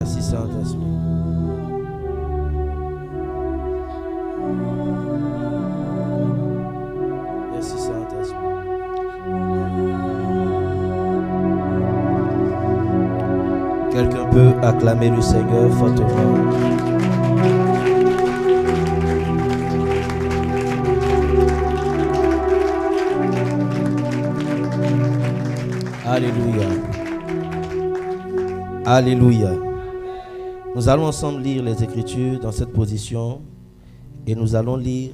Merci Saint-Esprit. Merci Saint-Esprit. Quelqu'un peut acclamer le Seigneur fortement. Alléluia. Alléluia. Nous allons ensemble lire les Écritures dans cette position et nous allons lire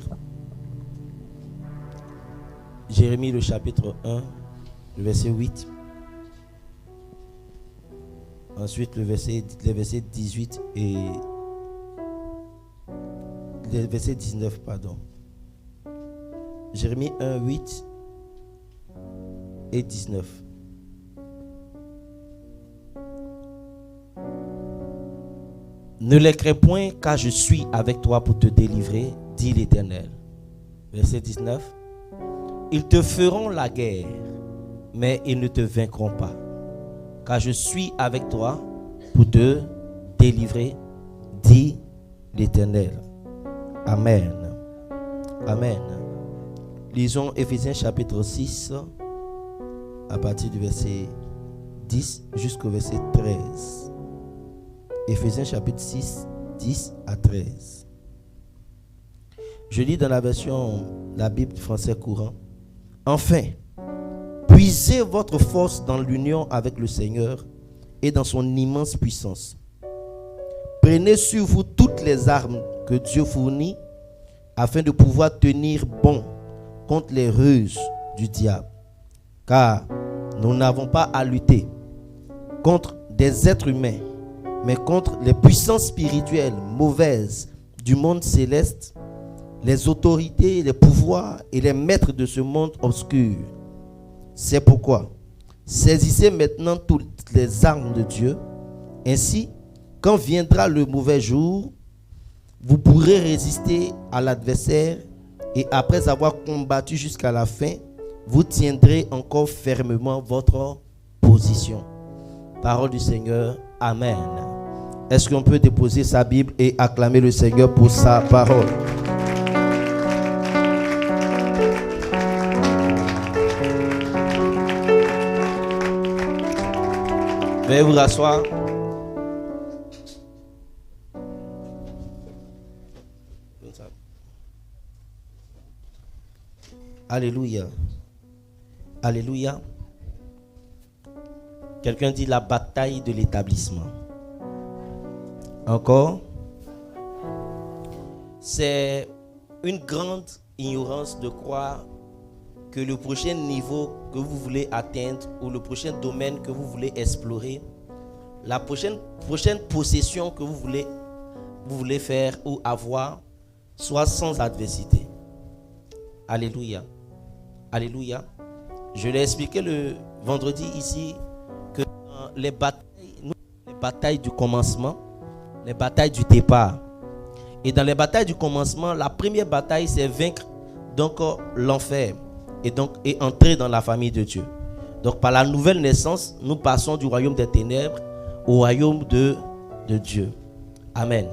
Jérémie le chapitre 1, le verset 8. Ensuite les versets 18 et les versets 19, pardon. Jérémie 1, 8 et 19. Ne les crains point, car je suis avec toi pour te délivrer, dit l'Éternel. Verset 19. Ils te feront la guerre, mais ils ne te vaincront pas, car je suis avec toi pour te délivrer, dit l'Éternel. Amen. Amen. Lisons Éphésiens chapitre 6, à partir du verset 10 jusqu'au verset 13. Éphésiens chapitre 6, 10 à 13. Je lis dans la version, la Bible français courant. Enfin, puisez votre force dans l'union avec le Seigneur et dans son immense puissance. Prenez sur vous toutes les armes que Dieu fournit afin de pouvoir tenir bon contre les ruses du diable. Car nous n'avons pas à lutter contre des êtres humains, mais contre les puissances spirituelles mauvaises du monde céleste, les autorités, les pouvoirs et les maîtres de ce monde obscur. C'est pourquoi saisissez maintenant toutes les armes de Dieu. Ainsi, quand viendra le mauvais jour, vous pourrez résister à l'adversaire et après avoir combattu jusqu'à la fin, vous tiendrez encore fermement votre position. Parole du Seigneur. Amen. Est-ce qu'on peut déposer sa Bible et acclamer le Seigneur pour sa parole? Veuillez vous rasseoir. Alléluia. Alléluia. Quelqu'un dit la bataille de l'établissement. Encore. C'est une grande ignorance de croire que le prochain niveau que vous voulez atteindre ou le prochain domaine que vous voulez explorer, la prochaine possession que vous voulez faire ou avoir, soit sans adversité. Alléluia. Alléluia. Je l'ai expliqué le vendredi ici que les batailles du commencement, les batailles du départ. Et dans les batailles du commencement, la première bataille, c'est vaincre donc l'enfer et entrer dans la famille de Dieu. Donc par la nouvelle naissance, nous passons du royaume des ténèbres au royaume de Dieu. Amen.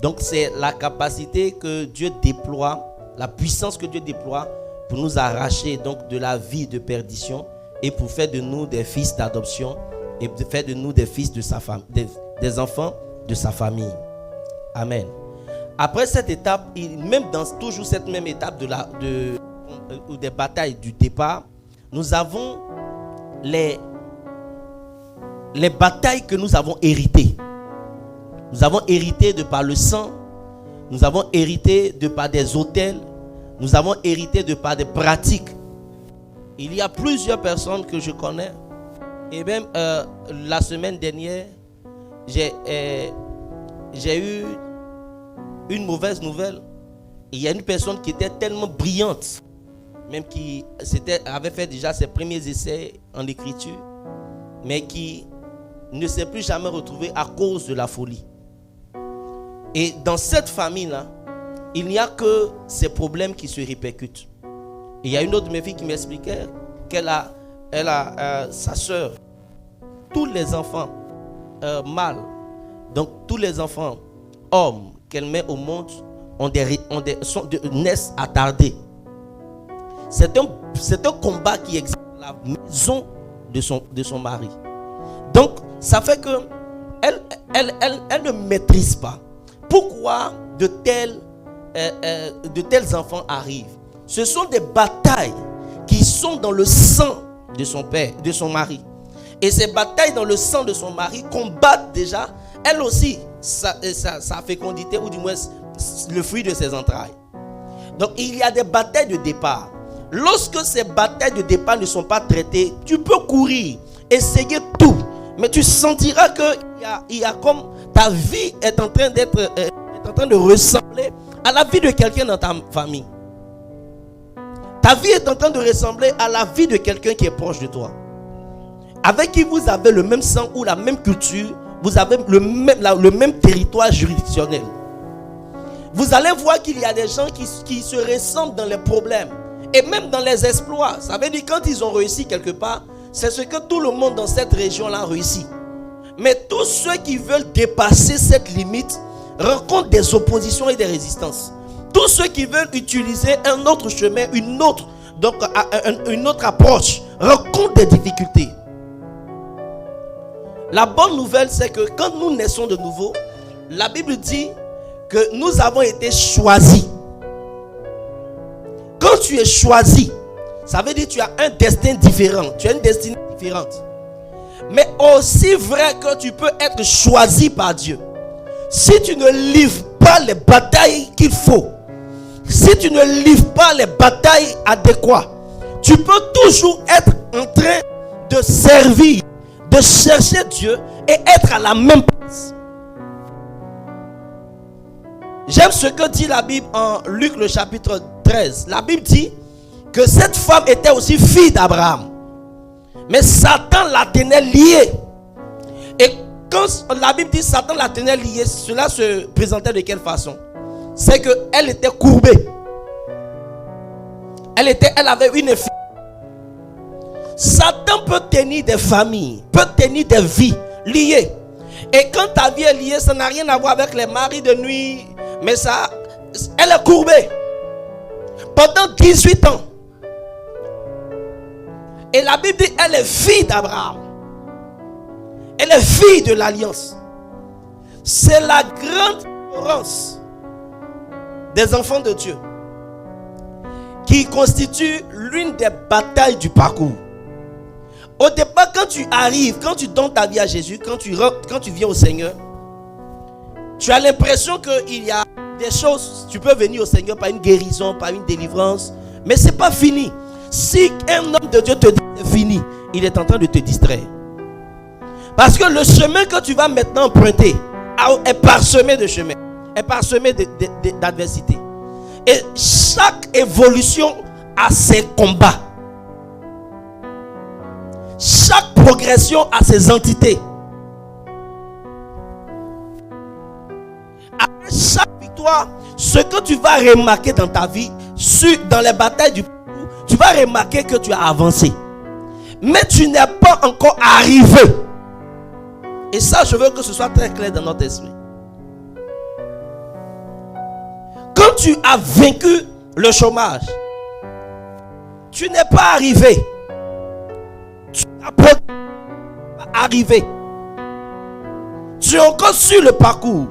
Donc c'est la capacité que Dieu déploie, la puissance que Dieu déploie pour nous arracher donc de la vie de perdition et pour faire de nous des fils d'adoption et de faire de nous des fils de sa femme, des enfants de sa famille. Amen. Après cette étape, même dans toujours cette même étape des batailles du départ, nous avons les batailles que nous avons héritées. Nous avons hérité de par le sang, nous avons hérité de par des autels, nous avons hérité de par des pratiques. Il y a plusieurs personnes que je connais, et même la semaine dernière, j'ai eu une mauvaise nouvelle. Il y a une personne qui était tellement brillante, même qui avait fait déjà ses premiers essais en écriture, mais qui ne s'est plus jamais retrouvée à cause de la folie. Et dans cette famille-là, il n'y a que ces problèmes qui se répercutent. Et il y a une autre de mes filles qui m'expliquait qu'elle a sa soeur, tous les enfants mâles Donc tous les enfants hommes qu'elle met au monde naissent attardés. C'est un combat qui existe dans la maison de son mari. Donc ça fait que elle ne maîtrise pas. Pourquoi de tels enfants arrivent? Ce sont des batailles qui sont dans le sang de son père, de son mari. Et ces batailles dans le sang de son mari combattent déjà, elle aussi, sa fécondité, ou du moins le fruit de ses entrailles. Donc il y a des batailles de départ. Lorsque ces batailles de départ ne sont pas traitées, tu peux courir, essayer tout, mais tu sentiras que il y a comme ta vie est en train de ressembler à la vie de quelqu'un dans ta famille. Ta vie est en train de ressembler à la vie de quelqu'un qui est proche de toi, avec qui vous avez le même sang ou la même culture, vous avez le même territoire juridictionnel. Vous allez voir qu'il y a des gens qui se ressemblent dans les problèmes et même dans les exploits. Ça veut dire quand ils ont réussi quelque part, c'est ce que tout le monde dans cette région-là réussit. Mais tous ceux qui veulent dépasser cette limite rencontrent des oppositions et des résistances. Tous ceux qui veulent utiliser un autre chemin, une autre approche, rencontrent des difficultés. La bonne nouvelle, c'est que quand nous naissons de nouveau, la Bible dit que nous avons été choisis. Quand tu es choisi, ça veut dire que tu as un destin différent. Tu as une destinée différente. Mais aussi vrai que tu peux être choisi par Dieu. Si tu ne livres pas les batailles qu'il faut, si tu ne livres pas les batailles adéquates, tu peux toujours être en train de servir, de chercher Dieu et être à la même place. J'aime ce que dit la Bible en Luc le chapitre 13. La Bible dit que cette femme était aussi fille d'Abraham. Mais Satan la tenait liée. Et quand la Bible dit Satan la tenait liée, cela se présentait de quelle façon? C'est qu'elle était courbée. Elle avait une fille. Satan peut tenir des familles, peut tenir des vies liées. Et quand ta vie est liée, ça n'a rien à voir avec les maris de nuit. Mais ça, elle est courbée. Pendant 18 ans. Et la Bible dit, elle est fille d'Abraham. Elle est fille de l'alliance. C'est la grande différence des enfants de Dieu qui constitue l'une des batailles du parcours. Au départ, quand tu arrives, quand tu donnes ta vie à Jésus, quand tu viens au Seigneur, tu as l'impression qu'il y a des choses, tu peux venir au Seigneur par une guérison, par une délivrance, mais ce n'est pas fini. Si un homme de Dieu te dit c'est fini, il est en train de te distraire. Parce que le chemin que tu vas maintenant emprunter est parsemé de chemins, est parsemé d'adversités. Et chaque évolution a ses combats. Chaque progression a ses entités. Après chaque victoire, ce que tu vas remarquer dans ta vie, dans les batailles du parcours, tu vas remarquer que tu as avancé. Mais tu n'es pas encore arrivé. Et ça, je veux que ce soit très clair dans notre esprit. Quand tu as vaincu le chômage, tu n'es pas arrivé. Tu n'as pas arrivé. Tu es encore sur le parcours.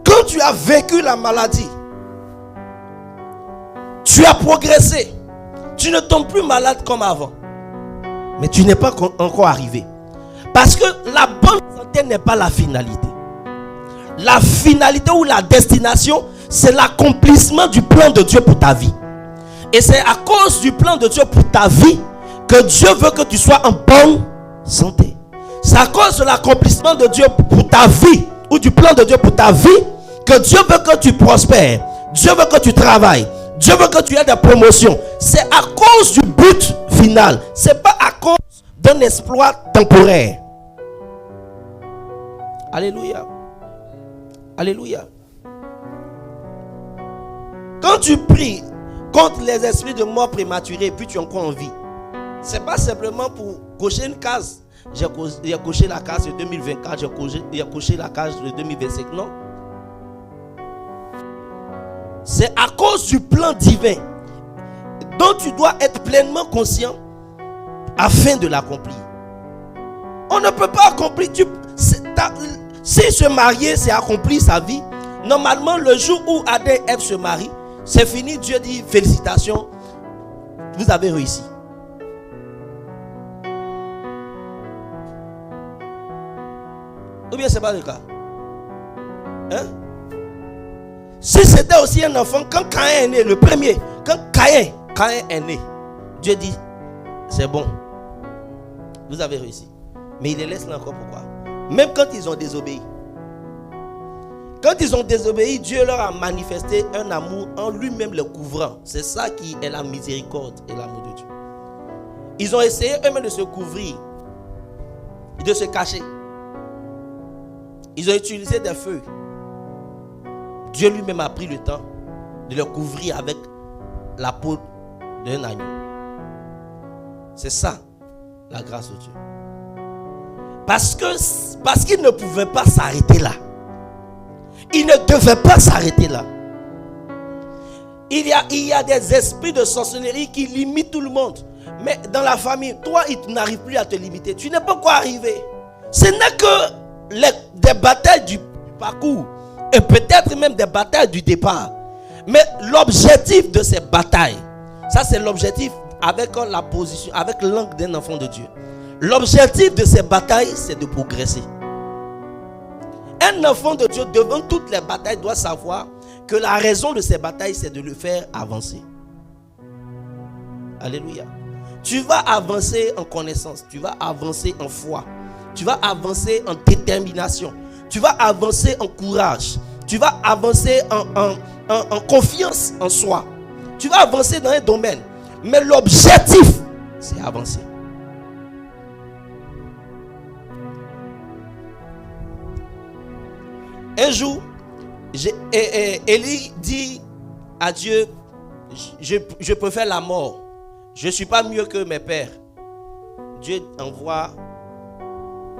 Quand tu as vécu la maladie, tu as progressé. Tu ne tombes plus malade comme avant. Mais tu n'es pas encore arrivé. Parce que la bonne santé n'est pas la finalité. La finalité ou la destination, c'est l'accomplissement du plan de Dieu pour ta vie. Et c'est à cause du plan de Dieu pour ta vie que Dieu veut que tu sois en bonne santé. C'est à cause de l'accomplissement de Dieu pour ta vie ou du plan de Dieu pour ta vie que Dieu veut que tu prospères. Dieu veut que tu travailles. Dieu veut que tu aies des promotions. C'est à cause du but final. Ce n'est pas à cause d'un exploit temporaire. Alléluia. Alléluia. Quand tu pries contre les esprits de mort prématurée, puis tu es encore en vie. C'est pas simplement pour cocher une case. J'ai coché la case de 2024, j'ai coché la case de 2025. Non. C'est à cause du plan divin dont tu dois être pleinement conscient afin de l'accomplir. On ne peut pas accomplir. Si se marier, c'est accomplir sa vie. Normalement, le jour où Adam et Ève se marient, c'est fini. Dieu dit félicitations, vous avez réussi. Ou bien c'est pas le cas? Hein? Si c'était aussi un enfant, quand Caïn est né, le premier, quand Caïn est né, Dieu dit c'est bon, vous avez réussi. Mais il les laisse là encore. Pourquoi? Même quand ils ont désobéi. Quand ils ont désobéi, Dieu leur a manifesté un amour en lui-même les couvrant. C'est ça qui est la miséricorde et l'amour de Dieu. Ils ont essayé eux-mêmes de se couvrir, de se cacher. Ils ont utilisé des feux. Dieu lui-même a pris le temps de les couvrir avec la peau d'un agneau. C'est ça, la grâce de Dieu. Parce qu'il ne pouvait pas s'arrêter là. Il ne devait pas s'arrêter là. Il y a des esprits de sorcellerie qui limitent tout le monde. Mais dans la famille, toi, il n'arrive plus à te limiter. Tu n'es pas encore arrivé. Ce n'est que des batailles du parcours. Et peut-être même des batailles du départ. Mais l'objectif de ces batailles, ça c'est l'objectif avec la position, avec l'angle d'un enfant de Dieu. L'objectif de ces batailles, c'est de progresser. Un enfant de Dieu, devant toutes les batailles, doit savoir que la raison de ces batailles, c'est de le faire avancer. Alléluia. Tu vas avancer en connaissance, tu vas avancer en foi, tu vas avancer en détermination, tu vas avancer en courage, tu vas avancer en confiance en soi, tu vas avancer dans un domaine. Mais l'objectif, c'est avancer. Un jour, Élie dit à Dieu, je préfère la mort. Je ne suis pas mieux que mes pères. Dieu envoie,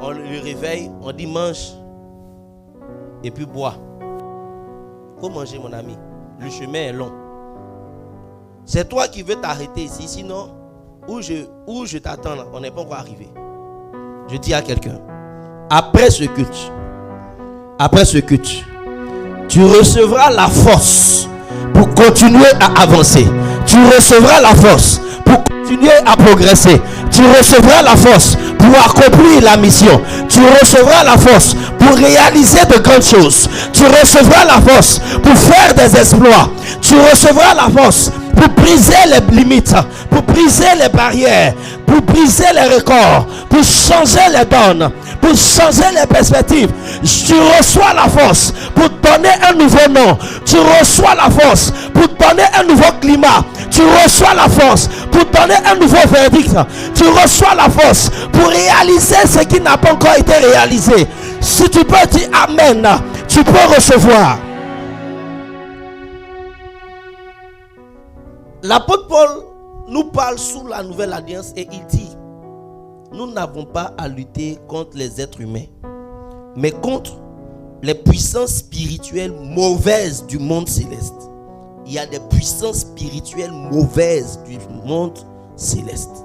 on le réveille, on dit mange et puis bois. Il faut manger, mon ami. Le chemin est long. C'est toi qui veux t'arrêter ici. Sinon, où je t'attends là, on n'est pas encore arrivé. Je dis à quelqu'un, après ce culte, tu recevras la force pour continuer à avancer. Tu recevras la force pour continuer à progresser. Tu recevras la force pour accomplir la mission. Tu recevras la force pour réaliser de grandes choses. Tu recevras la force pour faire des exploits. Tu recevras la force pour briser les limites, pour briser les barrières, pour briser les records, pour changer les donnes, pour changer les perspectives. Tu reçois la force pour donner un nouveau nom. Tu reçois la force pour donner un nouveau climat. Tu reçois la force pour donner un nouveau verdict. Tu reçois la force pour réaliser ce qui n'a pas encore été réalisé. Si tu peux dire Amen, tu peux recevoir. L'apôtre Paul nous parle sous la nouvelle alliance et il dit: nous n'avons pas à lutter contre les êtres humains, mais contre les puissances spirituelles mauvaises du monde céleste. Il y a des puissances spirituelles mauvaises du monde céleste.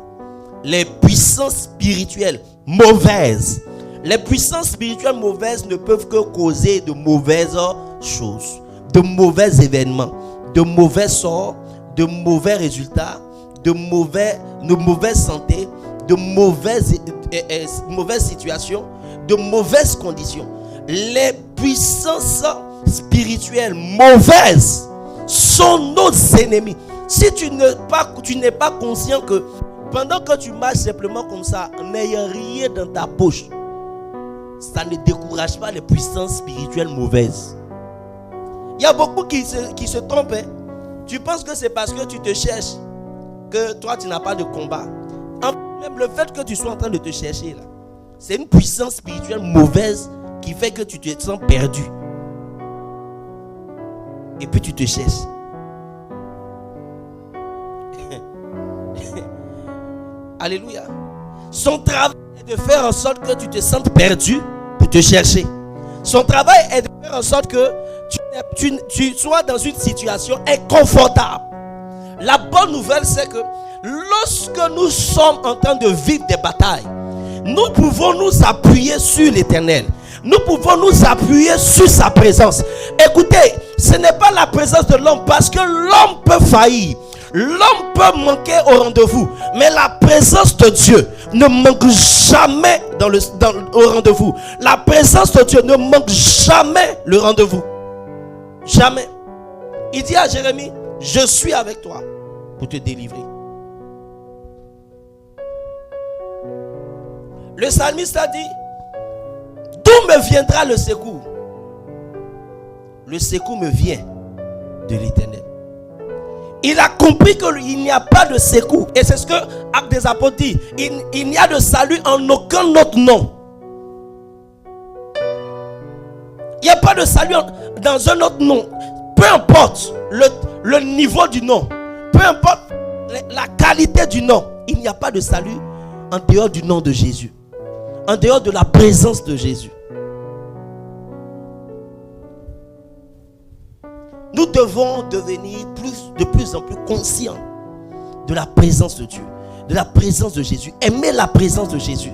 Les puissances spirituelles mauvaises. Les puissances spirituelles mauvaises ne peuvent que causer de mauvaises choses, de mauvais événements, de mauvais sorts, de mauvais résultats, de mauvaise santé, de mauvaises situations, de mauvaises conditions. Les puissances spirituelles mauvaises sont nos ennemis. Si tu n'es pas conscient que pendant que tu marches simplement comme ça, n'ayant rien dans ta poche, ça ne décourage pas les puissances spirituelles mauvaises. Il y a beaucoup qui se trompent. Tu penses que c'est parce que tu te cherches que toi tu n'as pas de combat. Même le fait que tu sois en train de te chercher là, c'est une puissance spirituelle mauvaise qui fait que tu te sens perdu. Et puis tu te cherches. Alléluia. Son travail est de faire en sorte que tu te sentes perdu pour te chercher. Son travail est de faire en sorte que tu sois dans une situation inconfortable. La bonne nouvelle, c'est que lorsque nous sommes en train de vivre des batailles, nous pouvons nous appuyer sur l'Éternel. Nous pouvons nous appuyer sur sa présence. Écoutez, ce n'est pas la présence de l'homme, parce que l'homme peut faillir. L'homme peut manquer au rendez-vous, mais la présence de Dieu ne manque jamais au rendez-vous. La présence de Dieu ne manque jamais le rendez-vous. Jamais. Il dit à Jérémie, je suis avec toi pour te délivrer. Le psalmiste a dit, d'où me viendra le secours? Le secours me vient de l'Éternel. Il a compris qu'il n'y a pas de secours. Et c'est ce que Actes des Apôtres dit. Il n'y a de salut en aucun autre nom. Il n'y a pas de salut dans un autre nom. Peu importe le niveau du nom, peu importe la qualité du nom, il n'y a pas de salut en dehors du nom de Jésus, en dehors de la présence de Jésus. Nous devons devenir de plus en plus conscients de la présence de Dieu, de la présence de Jésus. Aimer la présence de Jésus,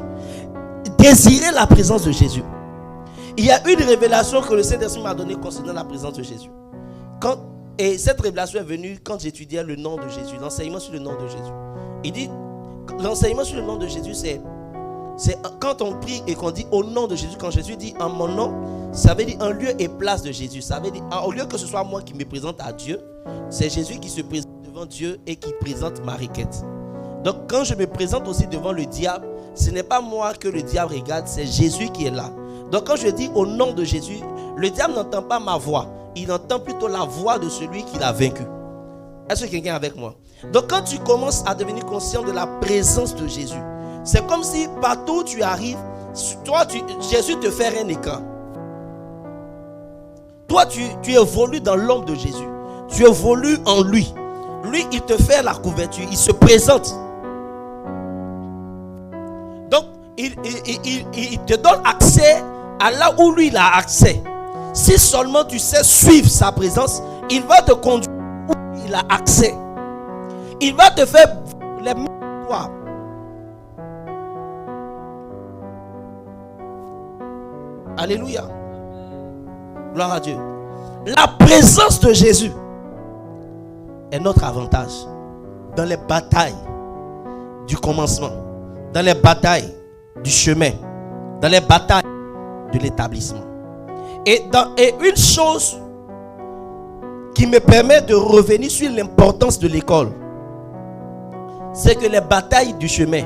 désirer la présence de Jésus. Il y a une révélation que le Saint-Esprit m'a donnée concernant la présence de Jésus. Et cette révélation est venue quand j'étudiais le nom de Jésus, l'enseignement sur le nom de Jésus. Il dit, l'enseignement sur le nom de Jésus, c'est quand on prie et qu'on dit au nom de Jésus. Quand Jésus dit en mon nom, ça veut dire en lieu et place de Jésus. Ça veut dire, au lieu que ce soit moi qui me présente à Dieu, c'est Jésus qui se présente devant Dieu et qui présente ma requête. Donc quand je me présente aussi devant le diable, ce n'est pas moi que le diable regarde, c'est Jésus qui est là. Donc quand je dis au nom de Jésus, le diable n'entend pas ma voix, il entend plutôt la voix de celui qui l'a vaincu. Est-ce que quelqu'un est avec moi? Donc quand tu commences à devenir conscient de la présence de Jésus, c'est comme si partout où tu arrives, Jésus te fait un écran. Toi, tu évolues dans l'homme de Jésus. Tu évolues en lui. Lui, il te fait la couverture. Il se présente. Donc, il te donne accès à là où lui, il a accès. Si seulement tu sais suivre sa présence, il va te conduire où il a accès. Il va te faire les mêmes toi. Alléluia. Gloire à Dieu. La présence de Jésus est notre avantage dans les batailles du commencement, dans les batailles du chemin, dans les batailles de l'établissement. Et une chose qui me permet de revenir sur l'importance de l'école, c'est que les batailles du chemin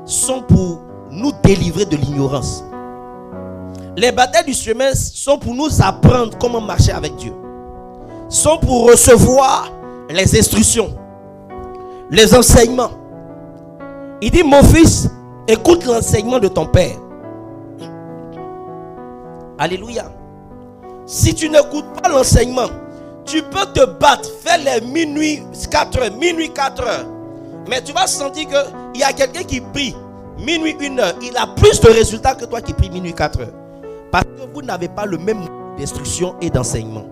sont pour nous délivrer de l'ignorance. Les batailles du chemin sont pour nous apprendre comment marcher avec Dieu. Sont pour recevoir les instructions, les enseignements. Il dit, mon fils, écoute l'enseignement de ton père. Alléluia. Si tu n'écoutes pas l'enseignement, tu peux te battre, faire les minuit 4 heures. Mais tu vas sentir qu'il y a quelqu'un qui prie minuit 1 heure. Il a plus de résultats que toi qui prie minuit 4 heures. Parce que vous n'avez pas le même niveau d'instruction et d'enseignement.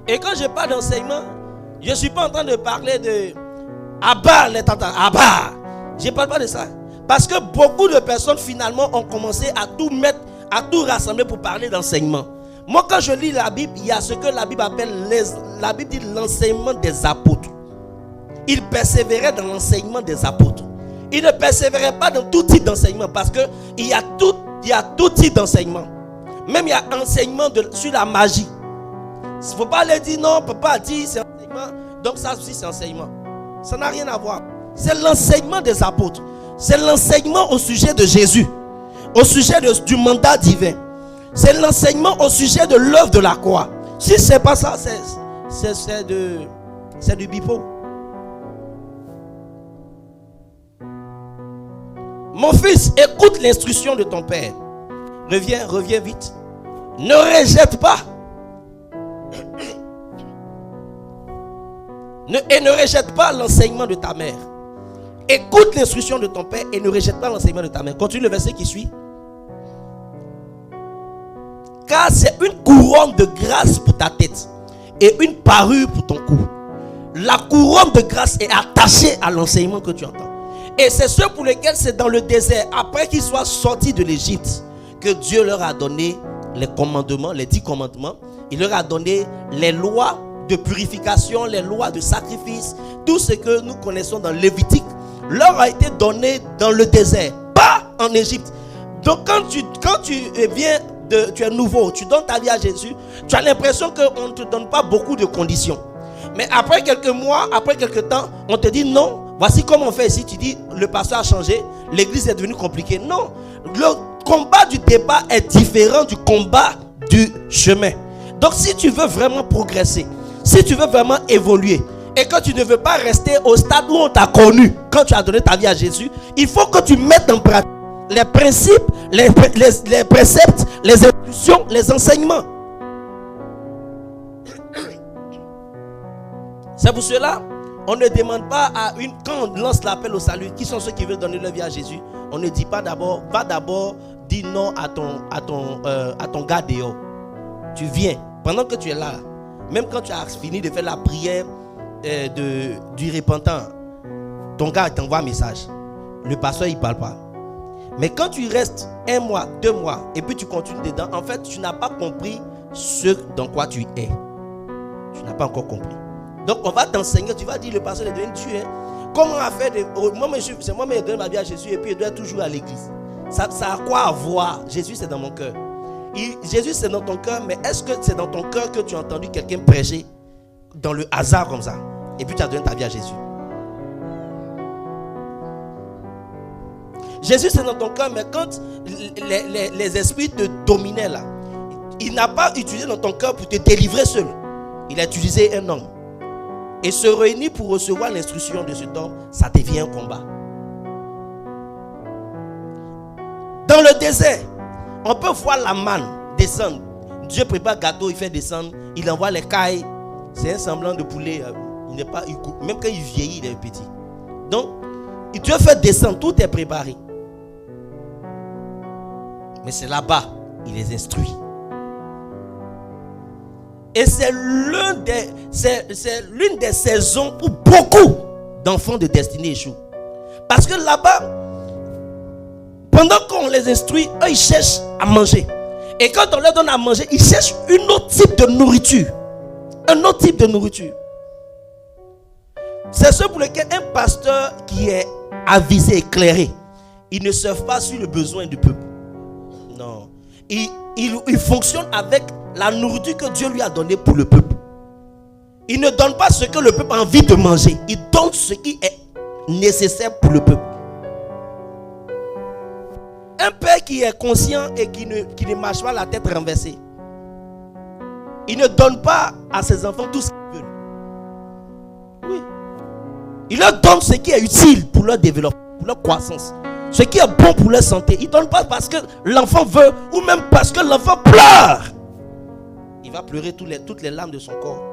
Et quand je parle d'enseignement, je ne suis pas en train de parler de abat les tantas, abat. Je ne parle pas de ça. Parce que beaucoup de personnes finalement ont commencé à tout mettre, à tout rassembler pour parler d'enseignement. Moi quand je lis la Bible, il y a ce que la Bible appelle, la Bible dit l'enseignement des apôtres. Ils persévéraient dans l'enseignement des apôtres. Ils ne persévéraient pas dans tout type d'enseignement parce qu'il y a tout type d'enseignement. Même il y a enseignement sur la magie. Il ne faut pas leur dire non, papa a dit c'est enseignement, donc ça aussi c'est enseignement. Ça n'a rien à voir. C'est l'enseignement des apôtres. C'est l'enseignement au sujet de Jésus, au sujet du mandat divin. C'est l'enseignement au sujet de l'œuvre de la croix. Si ce n'est pas ça, c'est du bipo. Mon fils, écoute l'instruction de ton père. Reviens vite. Ne rejette pas. Et ne rejette pas l'enseignement de ta mère. Écoute l'instruction de ton père et ne rejette pas l'enseignement de ta mère. Continue le verset qui suit. Car c'est une couronne de grâce pour ta tête et une parure pour ton cou. La couronne de grâce est attachée à l'enseignement que tu entends. Et c'est ceux pour lesquels c'est dans le désert, après qu'ils soient sortis de l'Égypte, que Dieu leur a donné les commandements, les 10 commandements. Il leur a donné les lois de purification, les lois de sacrifice. Tout ce que nous connaissons dans Lévitique leur a été donné dans le désert, pas en Égypte. Donc quand tu viens, tu es nouveau, tu donnes ta vie à Jésus, tu as l'impression qu'on ne te donne pas beaucoup de conditions. Mais après quelques mois, après quelques temps, on te dit non, voici comment on fait ici. Tu dis, le pasteur a changé, l'église est devenue compliquée. Non, le combat du départ est différent du combat du chemin. Donc si tu veux vraiment progresser, si tu veux vraiment évoluer, et que tu ne veux pas rester au stade où on t'a connu quand tu as donné ta vie à Jésus, il faut que tu mettes en pratique les principes, les préceptes, les instructions, les enseignements. C'est pour cela, on ne demande pas quand on lance l'appel au salut, qui sont ceux qui veulent donner leur vie à Jésus, on ne dit pas d'abord, va d'abord dire non à ton gars dehors. Tu viens, pendant que tu es là, même quand tu as fini de faire la prière du repentant, ton gars t'envoie un message. Le pasteur il parle pas. Mais quand tu restes 1 mois, 2 mois, et puis tu continues dedans, en fait tu n'as pas compris ce dans quoi tu es. Tu n'as pas encore compris. Donc on va t'enseigner, tu vas dire le pasteur est devenu Dieu. Comment on a fait c'est moi qui ai donné ma vie à Jésus et puis il doit être toujours à l'église. Ça a quoi à voir? Jésus c'est dans mon cœur. Jésus c'est dans ton cœur, mais est-ce que c'est dans ton cœur que tu as entendu quelqu'un prêcher dans le hasard comme ça? Et puis tu as donné ta vie à Jésus. Jésus c'est dans ton cœur, mais quand les esprits te dominaient là, il n'a pas utilisé dans ton cœur pour te délivrer seul. Il a utilisé un homme. Et se réunir pour recevoir l'instruction de cet homme, ça devient un combat. Dans le désert, on peut voir la manne descendre. Dieu prépare gâteau, il fait descendre, il envoie les cailles. C'est un semblant de poulet. Même quand il vieillit, il est petit. Donc, Dieu fait descendre, tout est préparé. Mais c'est là-bas, il les instruit. Et c'est l'une des saisons où beaucoup d'enfants de destinée échouent. Parce que là-bas, pendant qu'on les instruit, eux ils cherchent à manger. Et quand on leur donne à manger, ils cherchent un autre type de nourriture. Un autre type de nourriture. C'est ce pour lequel un pasteur qui est avisé, éclairé, il ne surfe pas sur le besoin du peuple. Non. Il fonctionne avec la nourriture que Dieu lui a donnée pour le peuple. Il ne donne pas ce que le peuple a envie de manger. Il donne ce qui est nécessaire pour le peuple. Un père qui est conscient et qui ne marche pas la tête renversée, il ne donne pas à ses enfants tout ce qu'ils veulent. Oui. Il leur donne ce qui est utile pour leur développement, pour leur croissance. Ce qui est bon pour leur santé. Il ne donne pas parce que l'enfant veut ou même parce que l'enfant pleure. Il va pleurer toutes les larmes de son corps.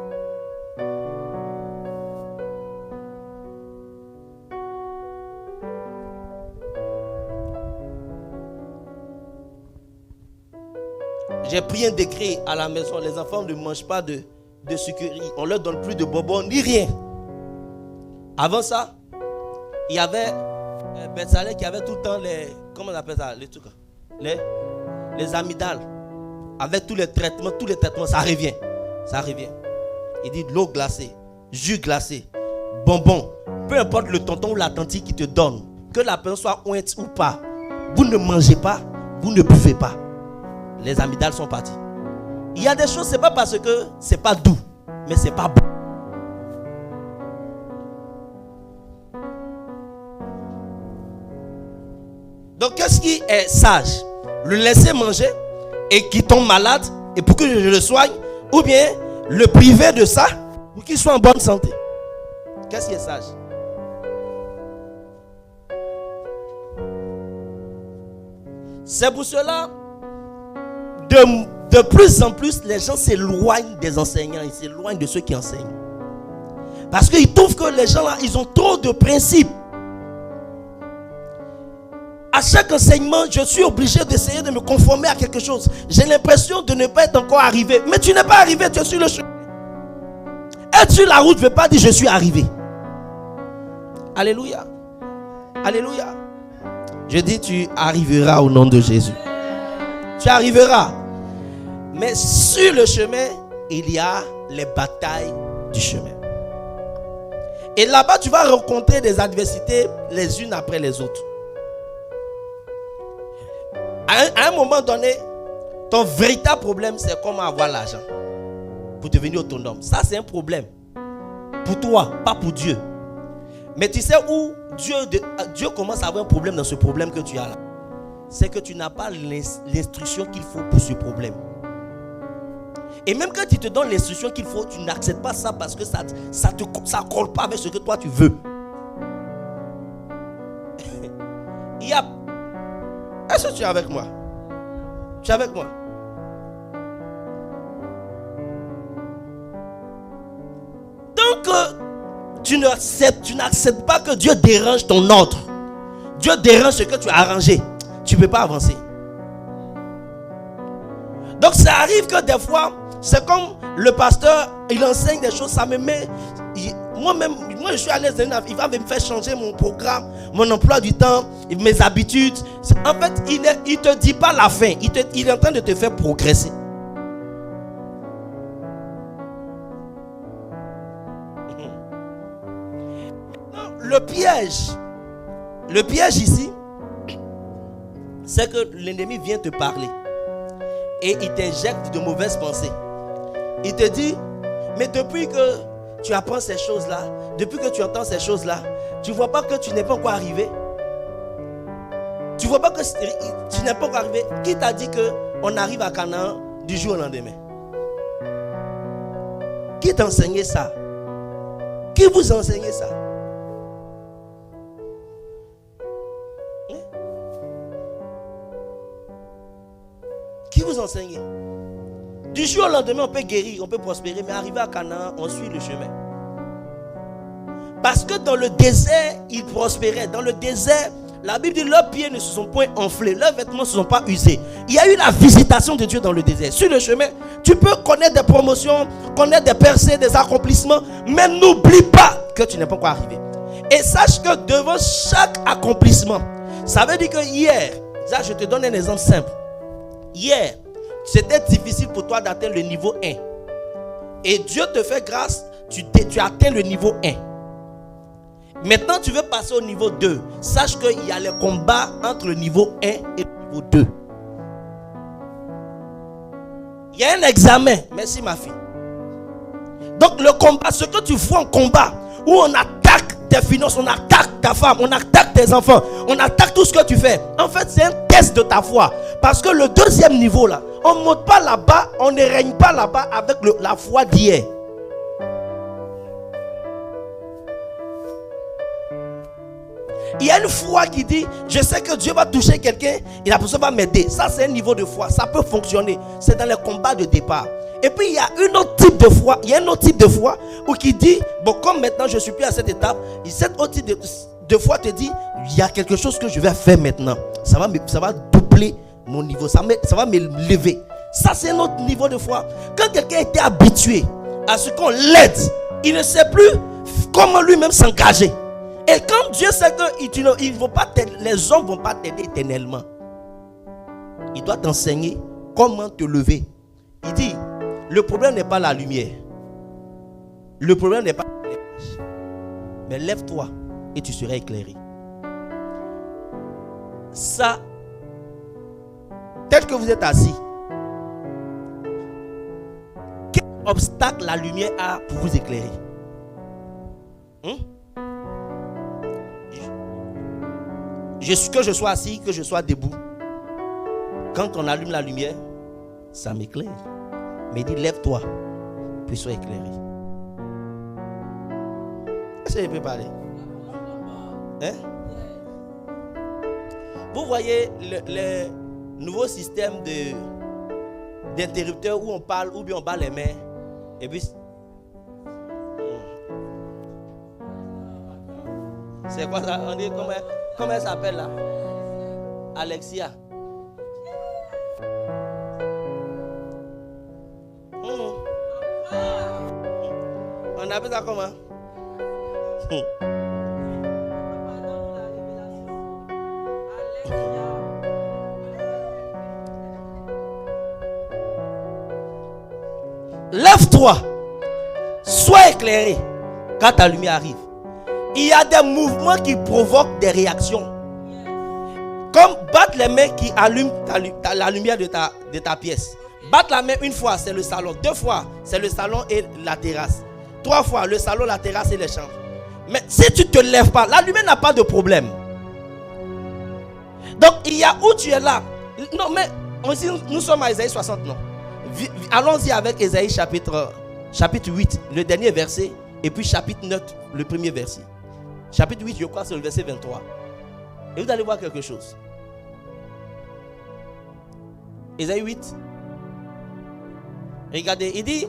J'ai pris un décret à la maison. Les enfants ne mangent pas de sucreries. On ne leur donne plus de bonbons ni rien. Avant ça, il y avait Betsalé qui avait tout le temps comment on appelle ça, les amygdales. Avec tous les traitements, ça revient. Il dit de l'eau glacée, jus glacé, bonbons. Peu importe le tonton ou la tante qui te donne, que la personne soit ointe ou pas, vous ne mangez pas, vous ne buvez pas. Les amygdales sont partis. Il y a des choses, c'est pas parce que c'est pas doux, mais c'est pas bon. Donc qu'est-ce qui est sage? Le laisser manger et qu'il tombe malade et pour que je le soigne, ou bien le priver de ça pour qu'il soit en bonne santé? Qu'est-ce qui est sage? C'est pour cela de plus en plus les gens s'éloignent des enseignants, ils s'éloignent de ceux qui enseignent. Parce qu'ils trouvent que les gens là, ils ont trop de principes. À chaque enseignement, je suis obligé d'essayer de me conformer à quelque chose. J'ai l'impression de ne pas être encore arrivé. Mais tu n'es pas arrivé, tu es sur le chemin. Être sur la route ne veut pas dire je suis arrivé. Alléluia. Alléluia. Je dis tu arriveras au nom de Jésus. Tu arriveras. Mais sur le chemin, il y a les batailles du chemin. Et là-bas, tu vas rencontrer des adversités les unes après les autres. À un moment donné, ton véritable problème, c'est comment avoir l'argent pour devenir autonome. Ça, c'est un problème pour toi, pas pour Dieu. Mais tu sais où Dieu commence à avoir un problème dans ce problème que tu as là. C'est que tu n'as pas l'instruction qu'il faut pour ce problème. Et même quand il te donne l'instruction qu'il faut, tu n'acceptes pas ça parce que ça ne colle pas avec ce que toi tu veux. Est-ce que tu es avec moi? Tu es avec moi? Donc, tu n'acceptes pas que Dieu dérange ton ordre. Dieu dérange ce que tu as arrangé. Tu ne peux pas avancer. Donc, ça arrive que des fois, c'est comme le pasteur, il enseigne des choses, ça me met... Moi je suis à l'aise, il va me faire changer mon programme, mon emploi du temps, mes habitudes. En fait, il ne te dit pas la fin, il est en train de te faire progresser. Le piège ici, c'est que l'ennemi vient te parler et il t'injecte de mauvaises pensées. Il te dit, mais depuis que tu apprends ces choses-là, depuis que tu entends ces choses-là, tu ne vois pas que tu n'es pas encore arrivé. Tu ne vois pas que tu n'es pas encore arrivé. Qui t'a dit qu'on arrive à Canaan du jour au lendemain? Qui t'a enseigné ça? Qui vous a enseigné ça? Qui vous enseigne? Du jour au lendemain, on peut guérir, on peut prospérer, mais arriver à Canaan, on suit le chemin. Parce que dans le désert, ils prospéraient. Dans le désert, la Bible dit leurs pieds ne se sont point enflés, leurs vêtements ne se sont pas usés. Il y a eu la visitation de Dieu dans le désert. Sur le chemin, tu peux connaître des promotions, connaître des percées, des accomplissements, mais n'oublie pas que tu n'es pas encore arrivé. Et sache que devant chaque accomplissement, ça veut dire que hier, là, je te donne un exemple simple. Hier, c'était difficile pour toi d'atteindre le niveau 1. Et Dieu te fait grâce, tu atteins le niveau 1. Maintenant, tu veux passer au niveau 2. Sache qu'il y a les combats entre le niveau 1 et le niveau 2. Il y a un examen. Merci ma fille. Donc le combat, ce que tu vois en combat, où on attaque tes finances, on attaque ta femme, on attaque tes enfants, on attaque tout ce que tu fais. En fait, c'est un test de ta foi. Parce que le deuxième niveau là, on ne monte pas là-bas, on ne règne pas là-bas avec la foi d'hier. Il y a une foi qui dit, je sais que Dieu va toucher quelqu'un et la personne va m'aider. Ça, c'est un niveau de foi. Ça peut fonctionner. C'est dans les combats de départ. Et puis, il y a un autre type de foi. Il y a un autre type de foi où qui dit, bon, comme maintenant je ne suis plus à cette étape, cet autre type de foi te dit, il y a quelque chose que je vais faire maintenant. Ça va doubler mon niveau. Ça va me lever. Ça, c'est un autre niveau de foi. Quand quelqu'un était habitué à ce qu'on l'aide, il ne sait plus comment lui-même s'engager. Et quand Dieu sait que les hommes ne vont pas t'aider éternellement, il doit t'enseigner comment te lever. Il dit, le problème n'est pas la lumière. Le problème n'est pas l'éclairage. Mais lève-toi et tu seras éclairé. Ça, tel que vous êtes assis, quel obstacle la lumière a pour vous éclairer? Que je sois assis, que je sois debout, quand on allume la lumière, ça m'éclaire. Mais il dit, lève-toi, puis sois éclairé. Est-ce que je peux parler? Vous voyez le nouveau système d'interrupteur où on parle ou bien on bat les mains. Et puis, C'est quoi ça? On dit comment elle s'appelle là? Alexia. On appelle ça comment? Lève-toi, sois éclairé quand ta lumière arrive. Il y a des mouvements qui provoquent des réactions. Comme battre les mains qui allument la lumière de ta pièce. Battre la main une fois, c'est le salon. 2 fois, c'est le salon et la terrasse. 3 fois, le salon, la terrasse et les chambres. Mais si tu ne te lèves pas, la lumière n'a pas de problème. Donc, il y a où tu es là. Non, mais nous sommes à Ésaïe 60, non? Allons-y avec Ésaïe chapitre 8, le dernier verset. Et puis chapitre 9, le premier verset. Chapitre 8, je crois, c'est le verset 23. Et vous allez voir quelque chose. Ésaïe 8. Regardez, il dit,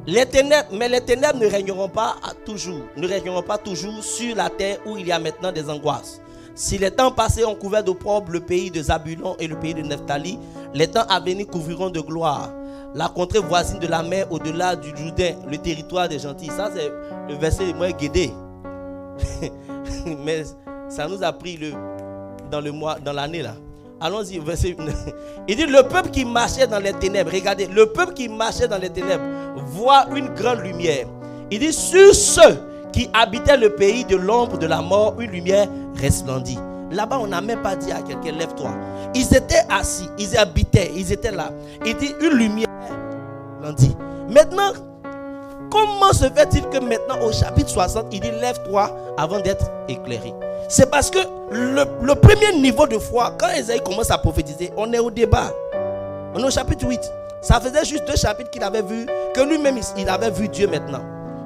les ténèbres ne régneront pas toujours sur la terre où il y a maintenant des angoisses. Si les temps passés ont couvert d'opprobre le pays de Zabulon et le pays de Nephtali, les temps à venir couvriront de gloire la contrée voisine de la mer au-delà du Jourdain, le territoire des gentils. Ça, c'est le verset moins guédé. Mais ça nous a pris dans l'année là. Allons-y, verset 9. Il dit, le peuple qui marchait dans les ténèbres, regardez, le peuple qui marchait dans les ténèbres voit une grande lumière. Il dit, sur ceux qui habitaient le pays de l'ombre de la mort, une lumière resplendit. Là-bas, on n'a même pas dit à quelqu'un, lève-toi. Ils étaient assis, ils habitaient, ils étaient là. Il dit, une lumière resplendit. Maintenant, comment se fait-il que maintenant, au chapitre 60, il dit, lève-toi avant d'être éclairé? C'est parce que le premier niveau de foi, quand Ésaïe commence à prophétiser, on est au débat. On est au chapitre 8. Ça faisait juste 2 chapitres qu'il avait vu, que lui-même, il avait vu Dieu maintenant.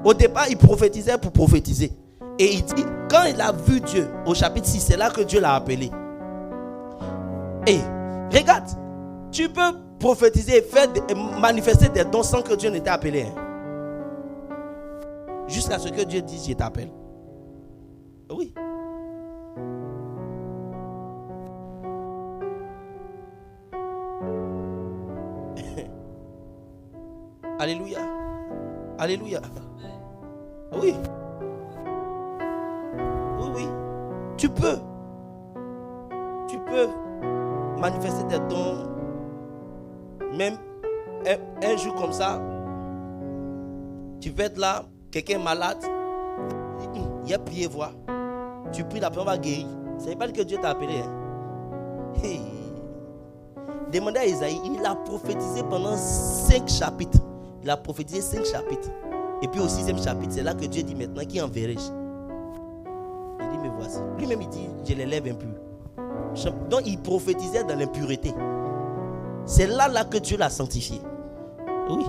Au départ, il prophétisait pour prophétiser. Et il dit, quand il a vu Dieu, au chapitre 6, c'est là que Dieu l'a appelé. Et regarde, tu peux prophétiser et manifester des dons sans que Dieu ne t'ait appelé. Jusqu'à ce que Dieu dise, je t'appelle. Oui. Alléluia. Alléluia. Oui. Oui. Tu peux manifester tes dons. Même un jour comme ça, tu vas être là, quelqu'un est malade, il y a prié, voir. Tu pries, la personne va guérir. Ce n'est pas que Dieu t'a appelé. Hey. Demandez à Isaïe, il a prophétisé pendant 5 chapitres. Il a prophétisé 5 chapitres. Et puis au 6e chapitre, c'est là que Dieu dit maintenant, qui enverrai-je? Il dit, me voici. Lui-même, il dit, je les lève impurs. Donc il prophétisait dans l'impureté. C'est là que Dieu l'a sanctifié. Oui.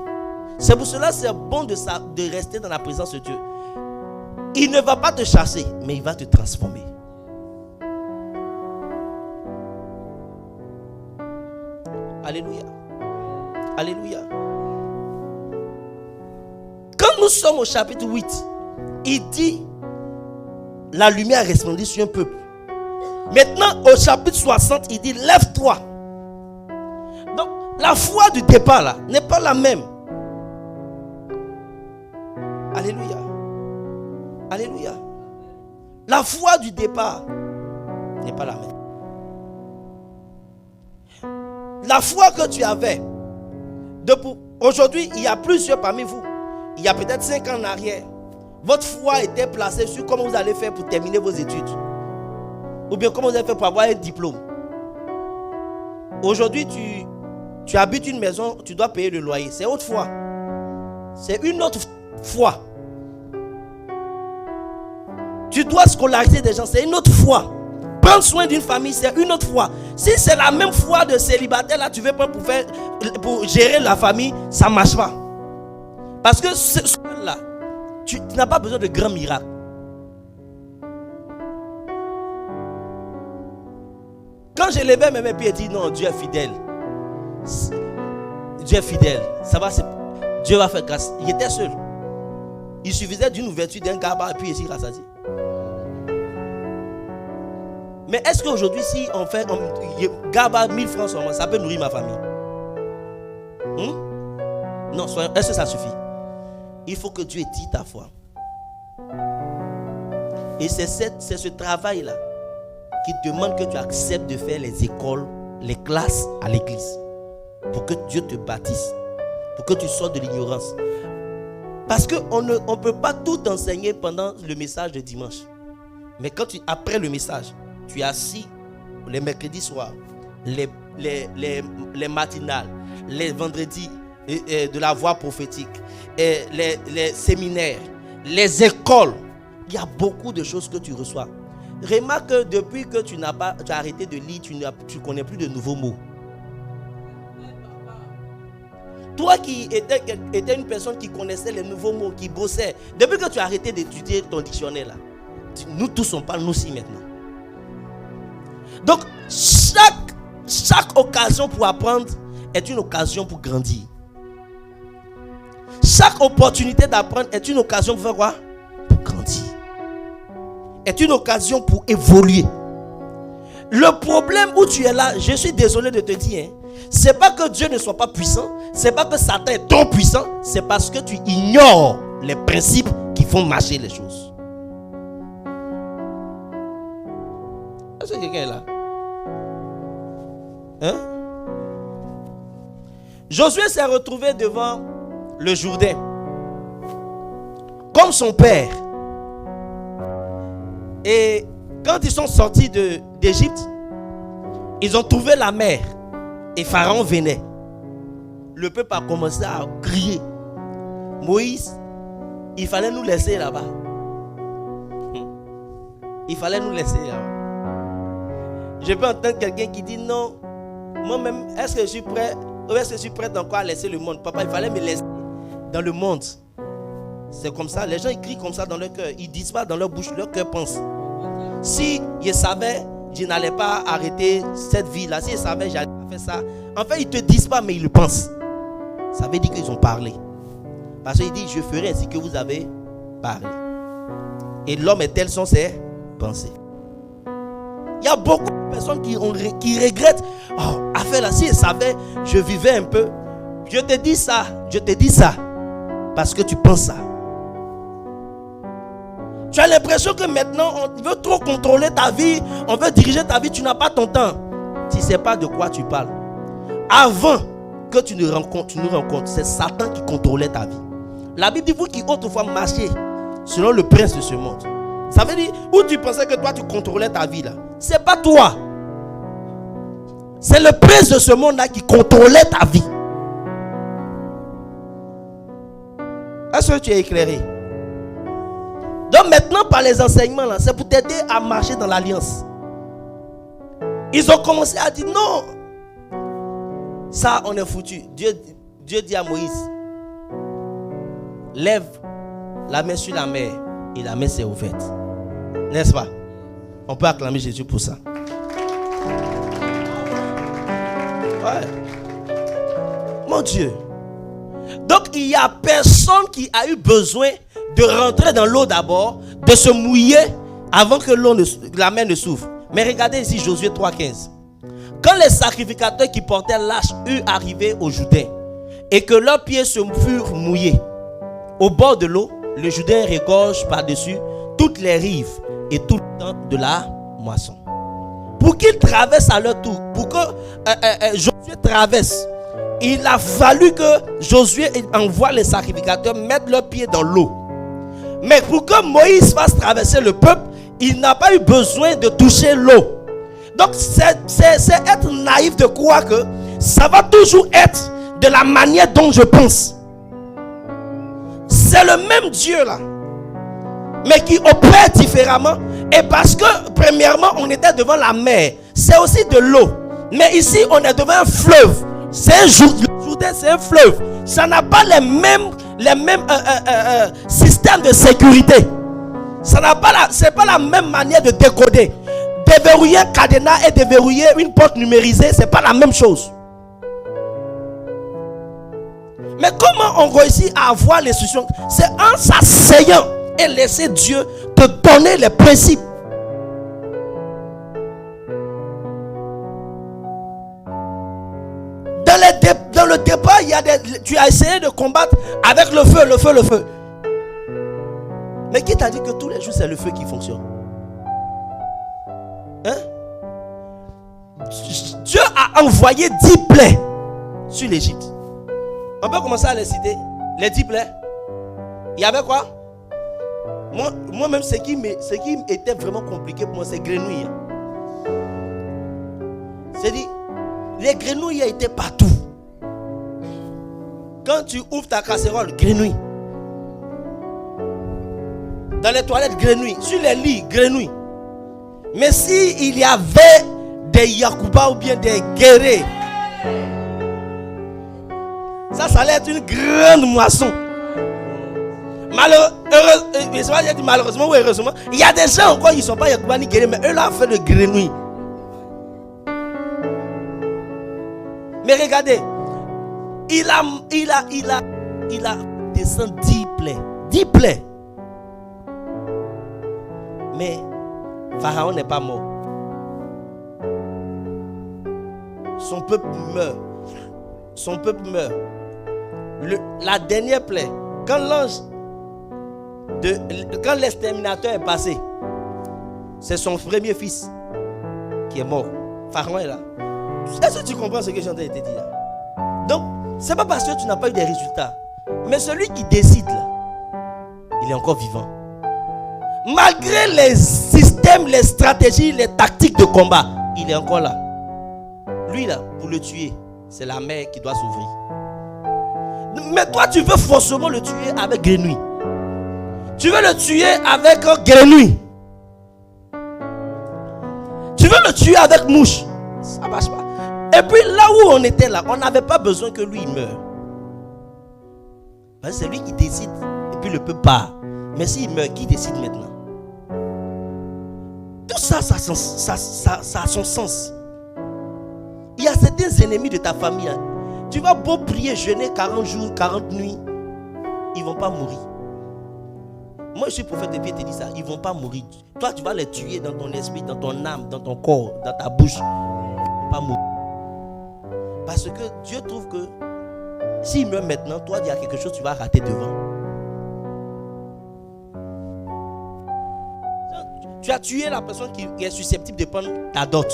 C'est pour cela que c'est bon de rester dans la présence de Dieu. Il ne va pas te chasser, mais il va te transformer. Alléluia. Alléluia. Quand nous sommes au chapitre 8, il dit, la lumière resplendit sur un peuple. Maintenant, au chapitre 60, il dit, lève-toi. Donc, la foi du départ là n'est pas la même. Alléluia. Alléluia. La foi du départ n'est pas la même. La foi que tu avais, aujourd'hui, il y a plusieurs parmi vous. Il y a peut-être 5 ans en arrière. Votre foi était placée sur comment vous allez faire pour terminer vos études. Ou bien comment vous allez faire pour avoir un diplôme. Aujourd'hui, tu habites une maison, tu dois payer le loyer. C'est autre foi. C'est une autre foi. Tu dois scolariser des gens, c'est une autre foi. Prendre soin d'une famille, c'est une autre foi. Si c'est la même foi de célibataire, là, tu veux pas pour gérer la famille, ça ne marche pas. Parce que là, tu n'as pas besoin de grands miracles. Quand je levais mes pieds et dit non, Dieu est fidèle. Dieu est fidèle. Ça va, Dieu va faire grâce. Il était seul. Il suffisait d'une ouverture d'un gabarit et puis il s'est rassasié. Mais est-ce qu'aujourd'hui, si on fait Gaba 1000 francs seulement, ça peut nourrir ma famille? Non, est-ce que ça suffit? Il faut que Dieu étire ta foi. Et c'est ce travail-là qui demande que tu acceptes de faire les écoles, les classes à l'église. Pour que Dieu te bâtisse. Pour que tu sortes de l'ignorance. Parce qu'on ne peut pas tout enseigner pendant le message de dimanche. Mais après le message, tu es assis les mercredis soirs, les matinales, les vendredis de la voix prophétique, les séminaires, les écoles. Il y a beaucoup de choses que tu reçois. Remarque que depuis que tu as arrêté de lire, tu ne connais plus de nouveaux mots. Toi qui étais une personne qui connaissait les nouveaux mots, qui bossait, depuis que tu as arrêté d'étudier ton dictionnaire là, nous tous on parle nous aussi maintenant. Donc chaque occasion pour apprendre est une occasion pour grandir. Chaque opportunité d'apprendre est une occasion pour faire quoi? Pour grandir. Est une occasion pour évoluer. Le problème où tu es là, je suis désolé de te dire, c'est pas que Dieu ne soit pas puissant, c'est pas que Satan est trop puissant, c'est parce que tu ignores les principes qui font marcher les choses. Est-ce que quelqu'un est là? Josué s'est retrouvé devant le Jourdain comme son père. Et quand ils sont sortis d'Égypte, ils ont trouvé la mer. Et Pharaon venait. Le peuple a commencé à crier. Moïse, il fallait nous laisser là-bas. Il fallait nous laisser là-bas. Je peux entendre quelqu'un qui dit non. Moi-même, est-ce que je suis prêt? Ou est-ce que je suis prêt encore à laisser le monde? Papa, il fallait me laisser dans le monde. C'est comme ça. Les gens ils crient comme ça dans leur cœur. Ils disent pas dans leur bouche, leur cœur pense. Si je savais, je n'allais pas arrêter cette vie-là. Si je savais, j'allais pas faire ça. En fait, ils ne te disent pas, mais ils le pensent. Ça veut dire qu'ils ont parlé. Parce qu'il dit, je ferai ainsi que vous avez parlé. Et l'homme est tel sont ses pensées. Il y a beaucoup de personnes qui regrettent. Oh, affaire là, si je savais, je vivais un peu. Je te dis ça. Parce que tu penses ça. Tu as l'impression que maintenant, on veut trop contrôler ta vie. On veut diriger ta vie. Tu n'as pas ton temps. Tu ne sais pas de quoi tu parles. Avant que tu nous rencontres, c'est Satan qui contrôlait ta vie. La Bible dit, vous qui autrefois marchiez selon le prince de ce monde. Ça veut dire, où tu pensais que toi tu contrôlais ta vie là. C'est pas toi. C'est le prince de ce monde là qui contrôlait ta vie. Est-ce que tu es éclairé? Donc maintenant par les enseignements là, c'est pour t'aider à marcher dans l'alliance. Ils ont commencé à dire non. Ça on est foutu. Dieu dit à Moïse, lève la main sur la mer et la mer s'est ouverte. N'est-ce pas? On peut acclamer Jésus pour ça. Ouais. Mon Dieu. Donc il n'y a personne qui a eu besoin de rentrer dans l'eau d'abord, de se mouiller avant que la mer ne s'ouvre. Mais regardez ici Josué 3,15. Quand les sacrificateurs qui portaient l'arche eurent arrivé au Jourdain et que leurs pieds se furent mouillés, au bord de l'eau, le Jourdain regorge par-dessus toutes les rives et tout le temps de la moisson. Pour qu'ils traversent à leur tour, pour que Josué traverse, il a fallu que Josué envoie les sacrificateurs mettre leurs pieds dans l'eau. Mais pour que Moïse fasse traverser le peuple, il n'a pas eu besoin de toucher l'eau. Donc c'est être naïf de croire que ça va toujours être de la manière dont je pense. C'est le même Dieu là, mais qui opère différemment. Et parce que premièrement on était devant la mer, c'est aussi de l'eau. Mais ici on est devant un fleuve. C'est un Jourdain, c'est un fleuve. Ça n'a pas les mêmes systèmes de sécurité. C'est pas la même manière de décoder. Déverrouiller un cadenas et déverrouiller une porte numérisée, c'est pas la même chose. Mais comment on réussit à avoir les solutions? C'est en s'asseyant et laisser Dieu te donner les principes. tu as essayé de combattre avec le feu, le feu, le feu. Mais qui t'a dit que tous les jours c'est le feu qui fonctionne? Hein? Dieu a envoyé 10 plaies sur l'Égypte. On peut commencer à les citer. Les 10 plaies. Il y avait quoi? Moi-même, ce qui était vraiment compliqué pour moi, c'est grenouilles. C'est-à-dire, les grenouilles étaient partout. Quand tu ouvres ta casserole, grenouilles. Dans les toilettes, grenouilles. Sur les lits, grenouilles. Mais si il y avait des Yakuba ou bien des guerriers, ça allait être une grande moisson. Malheureusement ou heureusement, il y a des gens encore qui ne sont pas Yakuba ni guerriers, mais eux là ont fait de grenouilles. Mais regardez, il a descendu 10 plaies. 10 plaies. Mais Pharaon n'est pas mort. Son peuple meurt. Son peuple meurt. La dernière plaie, quand l'exterminateur est passé, c'est son premier fils qui est mort. Pharaon est là. Est-ce que tu comprends ce que j'ai entendu te dire? Donc, c'est pas parce que tu n'as pas eu des résultats, mais celui qui décide là, il est encore vivant. Malgré les systèmes, les stratégies, les tactiques de combat, il est encore là. Lui là, pour le tuer, c'est la mer qui doit s'ouvrir. Mais toi, tu veux forcément le tuer avec grenouille. Tu veux le tuer avec grenouille. Tu veux le tuer avec mouche. Ça marche pas. Et puis là où on était là, on n'avait pas besoin que lui meure. C'est lui qui décide. Et puis le peuple part. Mais s'il meurt, qui décide maintenant? Tout ça, ça a son sens. Il y a certains ennemis de ta famille. Hein. Tu vas beau prier, jeûner 40 jours, 40 nuits. Ils ne vont pas mourir. Moi, je suis prophète de Dieu, je te dis ça. Ils ne vont pas mourir. Toi, tu vas les tuer dans ton esprit, dans ton âme, dans ton corps, dans ta bouche. Ils ne vont pas mourir. Parce que Dieu trouve que s'il meurt maintenant, toi, il y a quelque chose que tu vas rater devant. Tu as tué la personne qui est susceptible de prendre ta dot.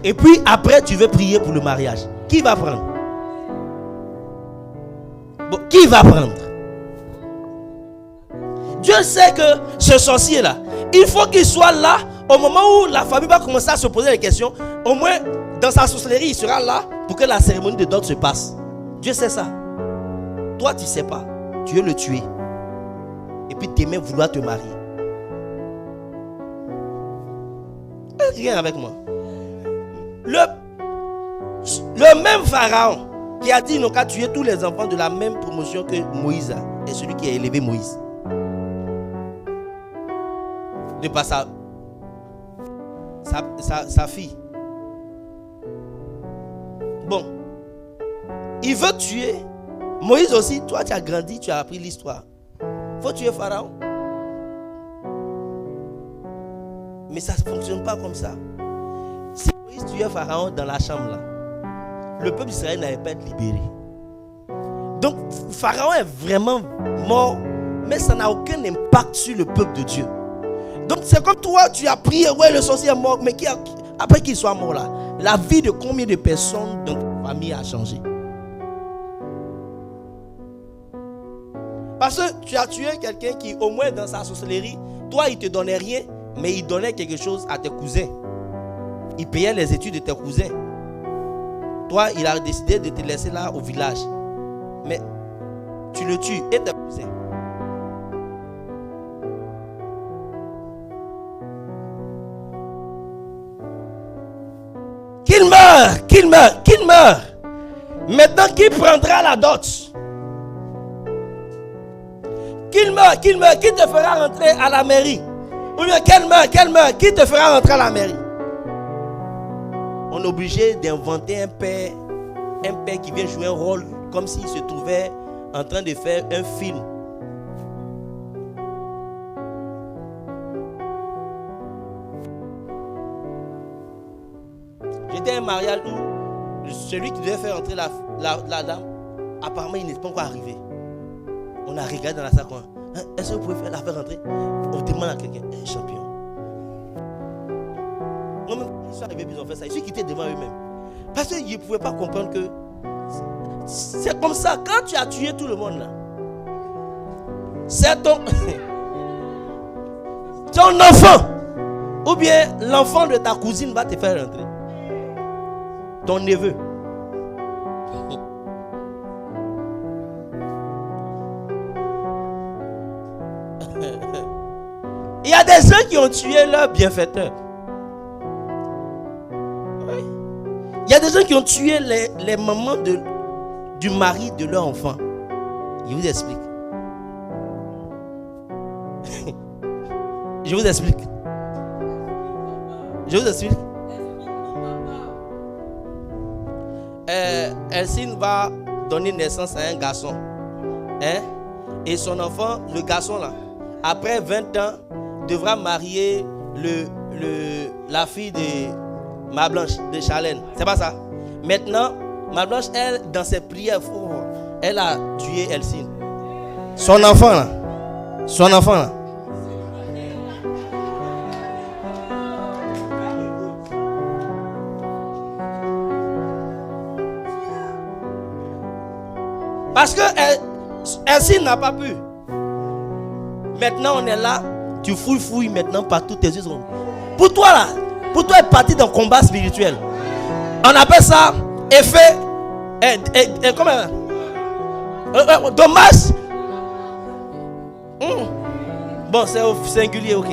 Et puis après, tu veux prier pour le mariage. Qui va prendre? Bon, qui va prendre? Dieu sait que ce sorcier-là, il faut qu'il soit là au moment où la famille va commencer à se poser des questions. Au moins, dans sa sorcellerie, il sera là pour que la cérémonie de dot se passe. Dieu sait ça. Toi, tu ne sais pas. Tu veux le tuer. Et puis demain, vouloir te marier. Viens avec moi. Le même Pharaon qui a dit qu'il n'a qu'à tuer tous les enfants de la même promotion que Moïse est celui qui a élevé Moïse. De par sa fille. Bon. Il veut tuer Moïse aussi. Toi, tu as grandi, tu as appris l'histoire. Il faut tuer Pharaon. Mais ça ne fonctionne pas comme ça. Si Moïse tuait Pharaon dans la chambre là, le peuple d'Israël n'allait pas être libéré. Donc Pharaon est vraiment mort, mais ça n'a aucun impact sur le peuple de Dieu. Donc c'est comme toi, tu as prié, ouais, le sorcier est mort, mais après qu'il soit mort là, la vie de combien de personnes dans ta famille a changé? Parce que tu as tué quelqu'un qui, au moins dans sa sorcellerie, toi il ne te donnait rien, mais il donnait quelque chose à tes cousins. Il payait les études de tes cousins. Toi, il a décidé de te laisser là au village. Mais tu le tues et tes cousins. Qu'il meure, qu'il meure, qu'il meure. Maintenant, qui prendra la dot? Qu'il meure, qui te fera rentrer à la mairie? Ou bien qu'elle meurt, qui te fera rentrer à la mairie? On est obligé d'inventer un père qui vient jouer un rôle comme s'il se trouvait en train de faire un film. J'étais à un mariage où celui qui devait faire entrer la dame, apparemment il n'est pas encore arrivé. On a regardé dans la salle. Hein, est-ce que vous pouvez la faire rentrer? On demande à quelqu'un, champion. Non, même ils sont arrivés, ils ont fait ça. Ils sont quittés devant eux-mêmes. Parce qu'ils ne pouvaient pas comprendre que c'est comme ça. Quand tu as tué tout le monde là, c'est ton enfant. Ou bien l'enfant de ta cousine va te faire rentrer. Ton neveu. Il y a des gens qui ont tué leur bienfaiteur. Oui. Il y a des gens qui ont tué les mamans du mari de leur enfant. Je vous explique. Je vous explique. Je vous explique. Elsine va donner naissance à un garçon. Hein? Et son enfant, le garçon là, après 20 ans, devra marier la fille de Ma Blanche de Chalène. C'est pas ça? Maintenant, Ma Blanche, elle, dans ses prières, elle a tué Elsine. Son enfant là. Son enfant là. Parce que Elsine n'a pas pu. Maintenant on est là. Tu fouilles maintenant partout tes yeux. Pour toi là, pour toi être parti dans le combat spirituel. On appelle ça effet. Comment? Dommage. Bon, c'est au singulier, ok.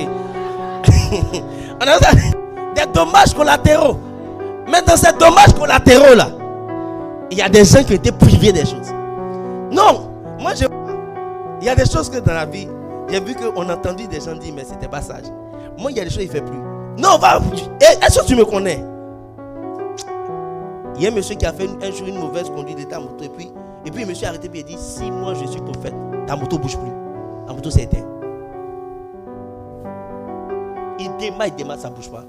On a des dommages collatéraux. Mais dans ces dommages collatéraux là, il y a des gens qui ont été privés des choses. Non, moi il y a des choses que dans la vie, j'ai vu qu'on a entendu des gens dire mais c'était pas sage. Moi il y a des choses il ne fait plus. Non, va. Est-ce que tu me connais? Il y a un monsieur qui a fait un jour une mauvaise conduite de ta moto et puis le monsieur a arrêté et il dit si moi je suis prophète, ta moto ne bouge plus. La moto s'est éteinte. Il démarre, ça ne bouge pas.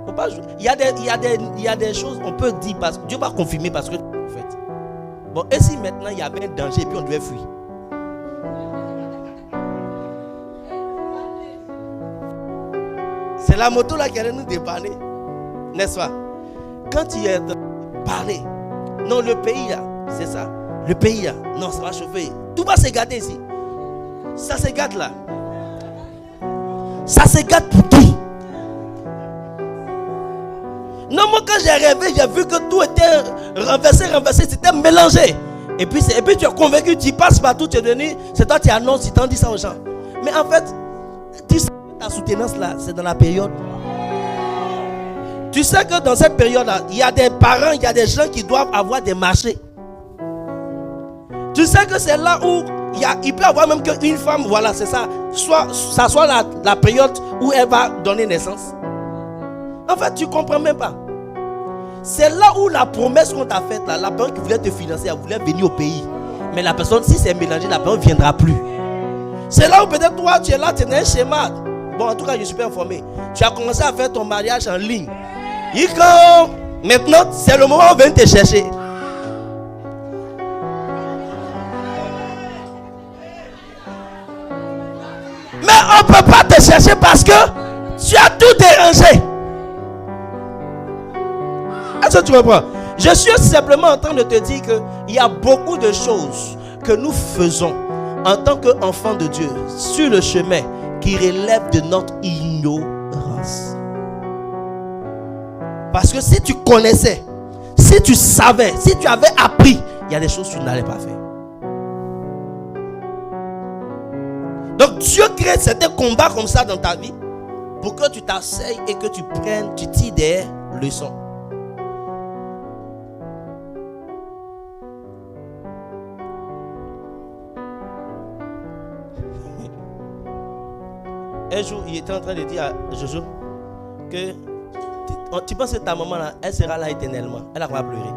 Faut pas jouer. Il y a des choses on peut dire parce que Dieu va confirmer parce que tu es prophète. Bon, et si maintenant il y avait un danger et puis on devait fuir? C'est la moto là qui allait nous dépanner. N'est-ce pas? Quand il est parler, non, le pays là, c'est ça. Le pays là, non, ça va chauffer. Tout va se gâter ici. Ça se gâte là. Ça se gâte pour qui? Non, moi quand j'ai rêvé, j'ai vu que tout était renversé, c'était mélangé. Et puis tu es convaincu, tu passes partout, tu es devenu, c'est toi qui annonces, tu t'en dis ça aux gens. Mais en fait, tu sais que ta soutenance là, c'est dans la période. Tu sais que dans cette période-là, il y a des parents, il y a des gens qui doivent avoir des marchés. Tu sais que c'est là où il peut y avoir même qu'une femme, voilà, c'est ça. Ça soit la période où elle va donner naissance. En fait, tu ne comprends même pas. C'est là où la promesse qu'on t'a faite, là, la personne qui voulait te financer, elle voulait venir au pays. Mais la personne, si c'est mélangé, la personne ne viendra plus. C'est là où peut-être toi, tu es là, tu es dans un schéma. Bon, en tout cas, je suis pas informé. Tu as commencé à faire ton mariage en ligne. Maintenant, c'est le moment où on vient te chercher. Mais on ne peut pas te chercher parce que tu as tout dérangé. Est-ce que tu comprends? Je suis simplement en train de te dire qu'il y a beaucoup de choses que nous faisons en tant qu'enfants de Dieu sur le chemin qui relèvent de notre ignorance. Parce que si tu connaissais, si tu savais, si tu avais appris, il y a des choses que tu n'allais pas faire. Donc Dieu crée certains combats comme ça dans ta vie pour que tu t'asseyes et que tu prennes, tu tires des leçons. Un jour, il était en train de dire à Jojo que tu penses que ta maman là, elle sera là éternellement. Elle va pleurer.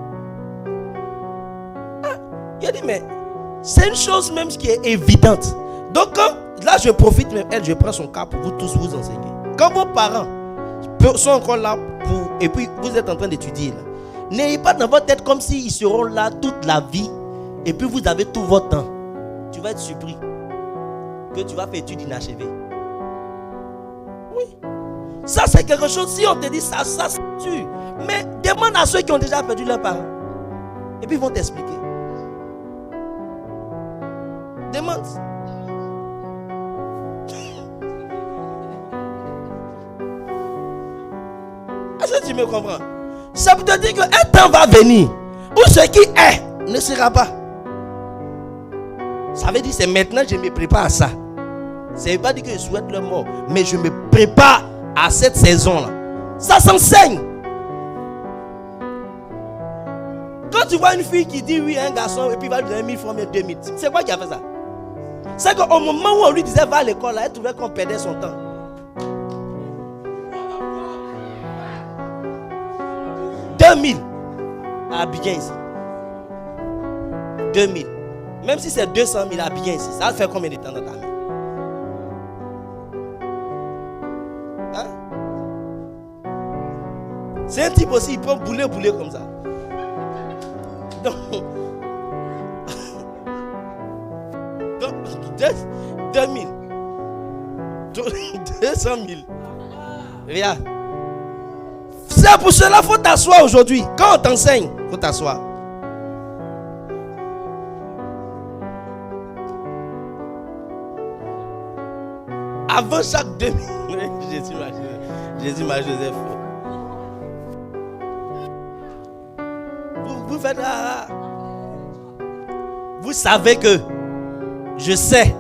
Il a dit mais c'est une chose même qui est évidente. Donc là je profite même, je prends son cas pour vous tous vous enseigner. Quand vos parents sont encore là et puis vous êtes en train d'étudier là, N'ayez pas dans votre tête comme s'ils seront là toute la vie et puis vous avez tout votre temps. Tu vas être surpris que tu vas faire études inachevées. Oui. Ça, c'est quelque chose, si on te dit ça, ça c'est sûr. Mais demande à ceux qui ont déjà perdu leurs parents. Et puis ils vont t'expliquer. Demande. Est-ce que tu me comprends? Ça veut te dire qu'un temps va venir où ce qui est ne sera pas. Ça veut dire que c'est maintenant que je me prépare à ça. Ça ne veut pas dire que je souhaite leur mort, mais je me prépare à cette saison-là. Ça s'enseigne. Quand tu vois une fille qui dit oui à un garçon et puis va lui donner 1000 francs, mais 2000, c'est quoi qui a fait ça? C'est qu'au moment où on lui disait va à l'école, là, elle trouvait qu'on perdait son temps. à Abidjan ici. 2000. Même si c'est 200 000 à Abidjan ici, ça va faire combien de temps dans ta main? Hein? C'est un type aussi, il prend boulet comme ça. Donc 2000. 200 000. Regarde. C'est pour cela qu'il faut t'asseoir aujourd'hui. Quand on t'enseigne, il faut t'asseoir. Avant chaque 2000. Jésus m'a Joseph. Vous faites là. Vous savez que je sais.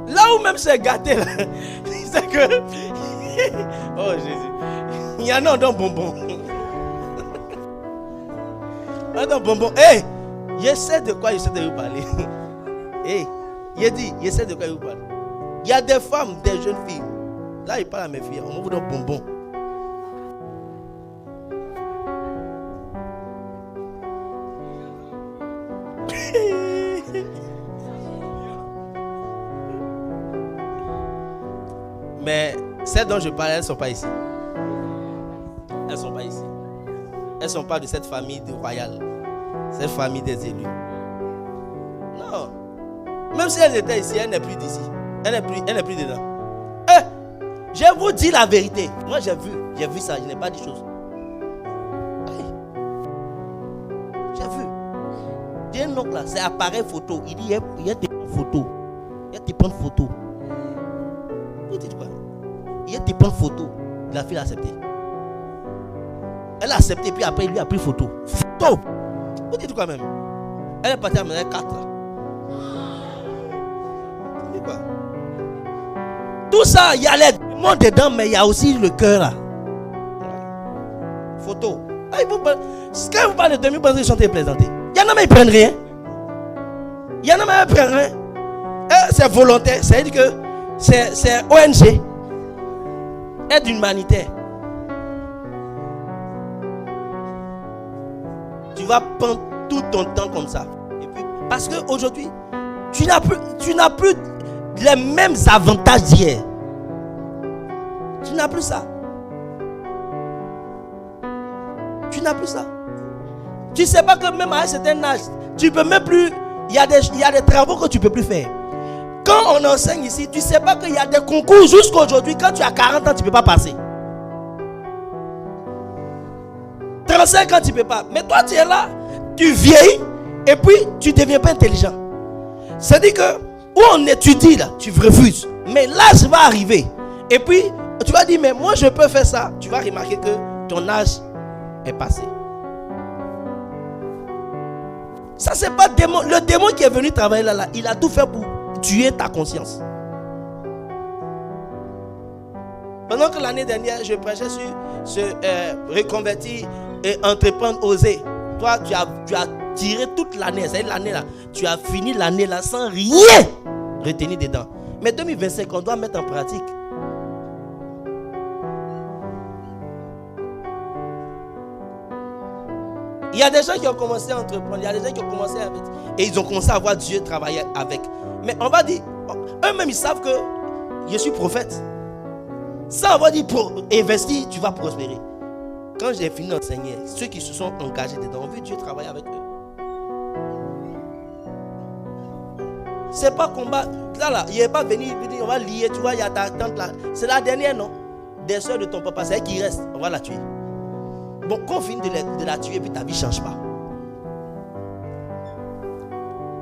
Là où même c'est gâté là, c'est que oh Jésus, il y en a dans bonbon. Dans bonbon. Hey, je sais de quoi je sais de vous parler. Hey, il dit, je sais de quoi je vous parle. Il y a des femmes, des jeunes filles. Là, il parle à mes filles. On vous donne bonbon. Mais celles dont je parle, elles ne sont pas ici. Elles ne sont pas ici. Elles ne sont pas de cette famille royale. Cette famille des élus. Non. Même si elles étaient ici, elle n'est plus d'ici. Elle n'est plus dedans. Je vous dis la vérité. Moi j'ai vu ça, je n'ai pas dit chose. J'ai vu. J'ai un oncle là, c'est appareil photo. Il dit, il y a des photos. Il y a des prendre photos. Vous dites quoi? Il y a des prendre photos. La fille a accepté. Elle a accepté, puis après il lui a pris photo. Photo! Vous dites quoi même? Elle est partie à mener 4 là. Vous dites quoi? Tout ça, il y a les démons dedans, mais il y a aussi le cœur là. Photo. Quand vous parlez de 2000 personnes qui sont présentés, il y en a mais ils prennent rien. Il y en a mais ils prennent rien. C'est volontaire, c'est-à-dire que c'est ONG. Aide humanitaire. Tu vas prendre tout ton temps comme ça. Et puis, parce qu'aujourd'hui, tu n'as plus les mêmes avantages d'hier. Tu n'as plus ça. Tu n'as plus ça. Tu ne sais pas que même à un certain âge, tu peux même plus. Il y a des travaux que tu ne peux plus faire. Quand on enseigne ici, tu ne sais pas qu'il y a des concours jusqu'à aujourd'hui. Quand tu as 40 ans, tu ne peux pas passer. 35 ans, tu ne peux pas. Mais toi, tu es là, tu vieillis et puis tu ne deviens pas intelligent. C'est-à-dire que où on étudie là, tu refuses. Mais l'âge va arriver. Et puis, tu vas dire, mais moi je peux faire ça. Tu vas remarquer que ton âge est passé. Ça, c'est pas démon. Le démon qui est venu travailler là, il a tout fait pour tuer ta conscience. Pendant que l'année dernière, je prêchais sur se reconvertir et entreprendre, oser. Toi, tu as tiré toute l'année. C'est l'année là. Tu as fini l'année là sans rien retenir dedans. Mais 2025, on doit mettre en pratique. Il y a des gens qui ont commencé à entreprendre. Il y a des gens qui ont commencé avec. Et ils ont commencé à voir Dieu travailler avec. Mais on va dire, eux-mêmes ils savent que je suis prophète. Sans avoir dit investir, tu vas prospérer. Quand j'ai fini d'enseigner, ceux qui se sont engagés dedans, on veut Dieu travailler avec eux. C'est pas combat. Là, il n'est pas venu, on va lier, tu vois, il y a ta tante là. C'est la dernière, non? Des soeurs de ton papa, c'est elle qui reste. On va la tuer. Bon, quand on finit de la tuer, puis ta vie ne change pas.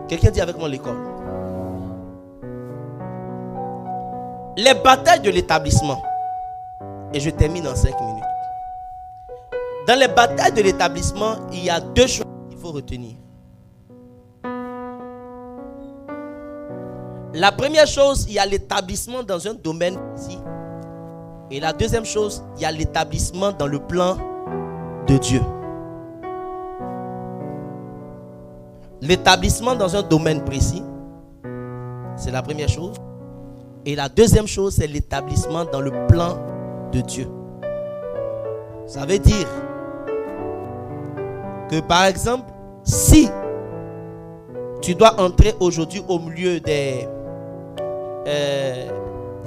Quelqu'un dit avec moi l'école. Les batailles de l'établissement. Et je termine en 5 minutes. Dans les batailles de l'établissement, il y a 2 choses qu'il faut retenir. La première chose, il y a l'établissement dans un domaine ici. Et la deuxième chose, il y a l'établissement dans le plan de Dieu. L'établissement dans un domaine précis, c'est la première chose. Et la deuxième chose, c'est l'établissement dans le plan de Dieu. Ça veut dire que par exemple, si tu dois entrer aujourd'hui au milieu des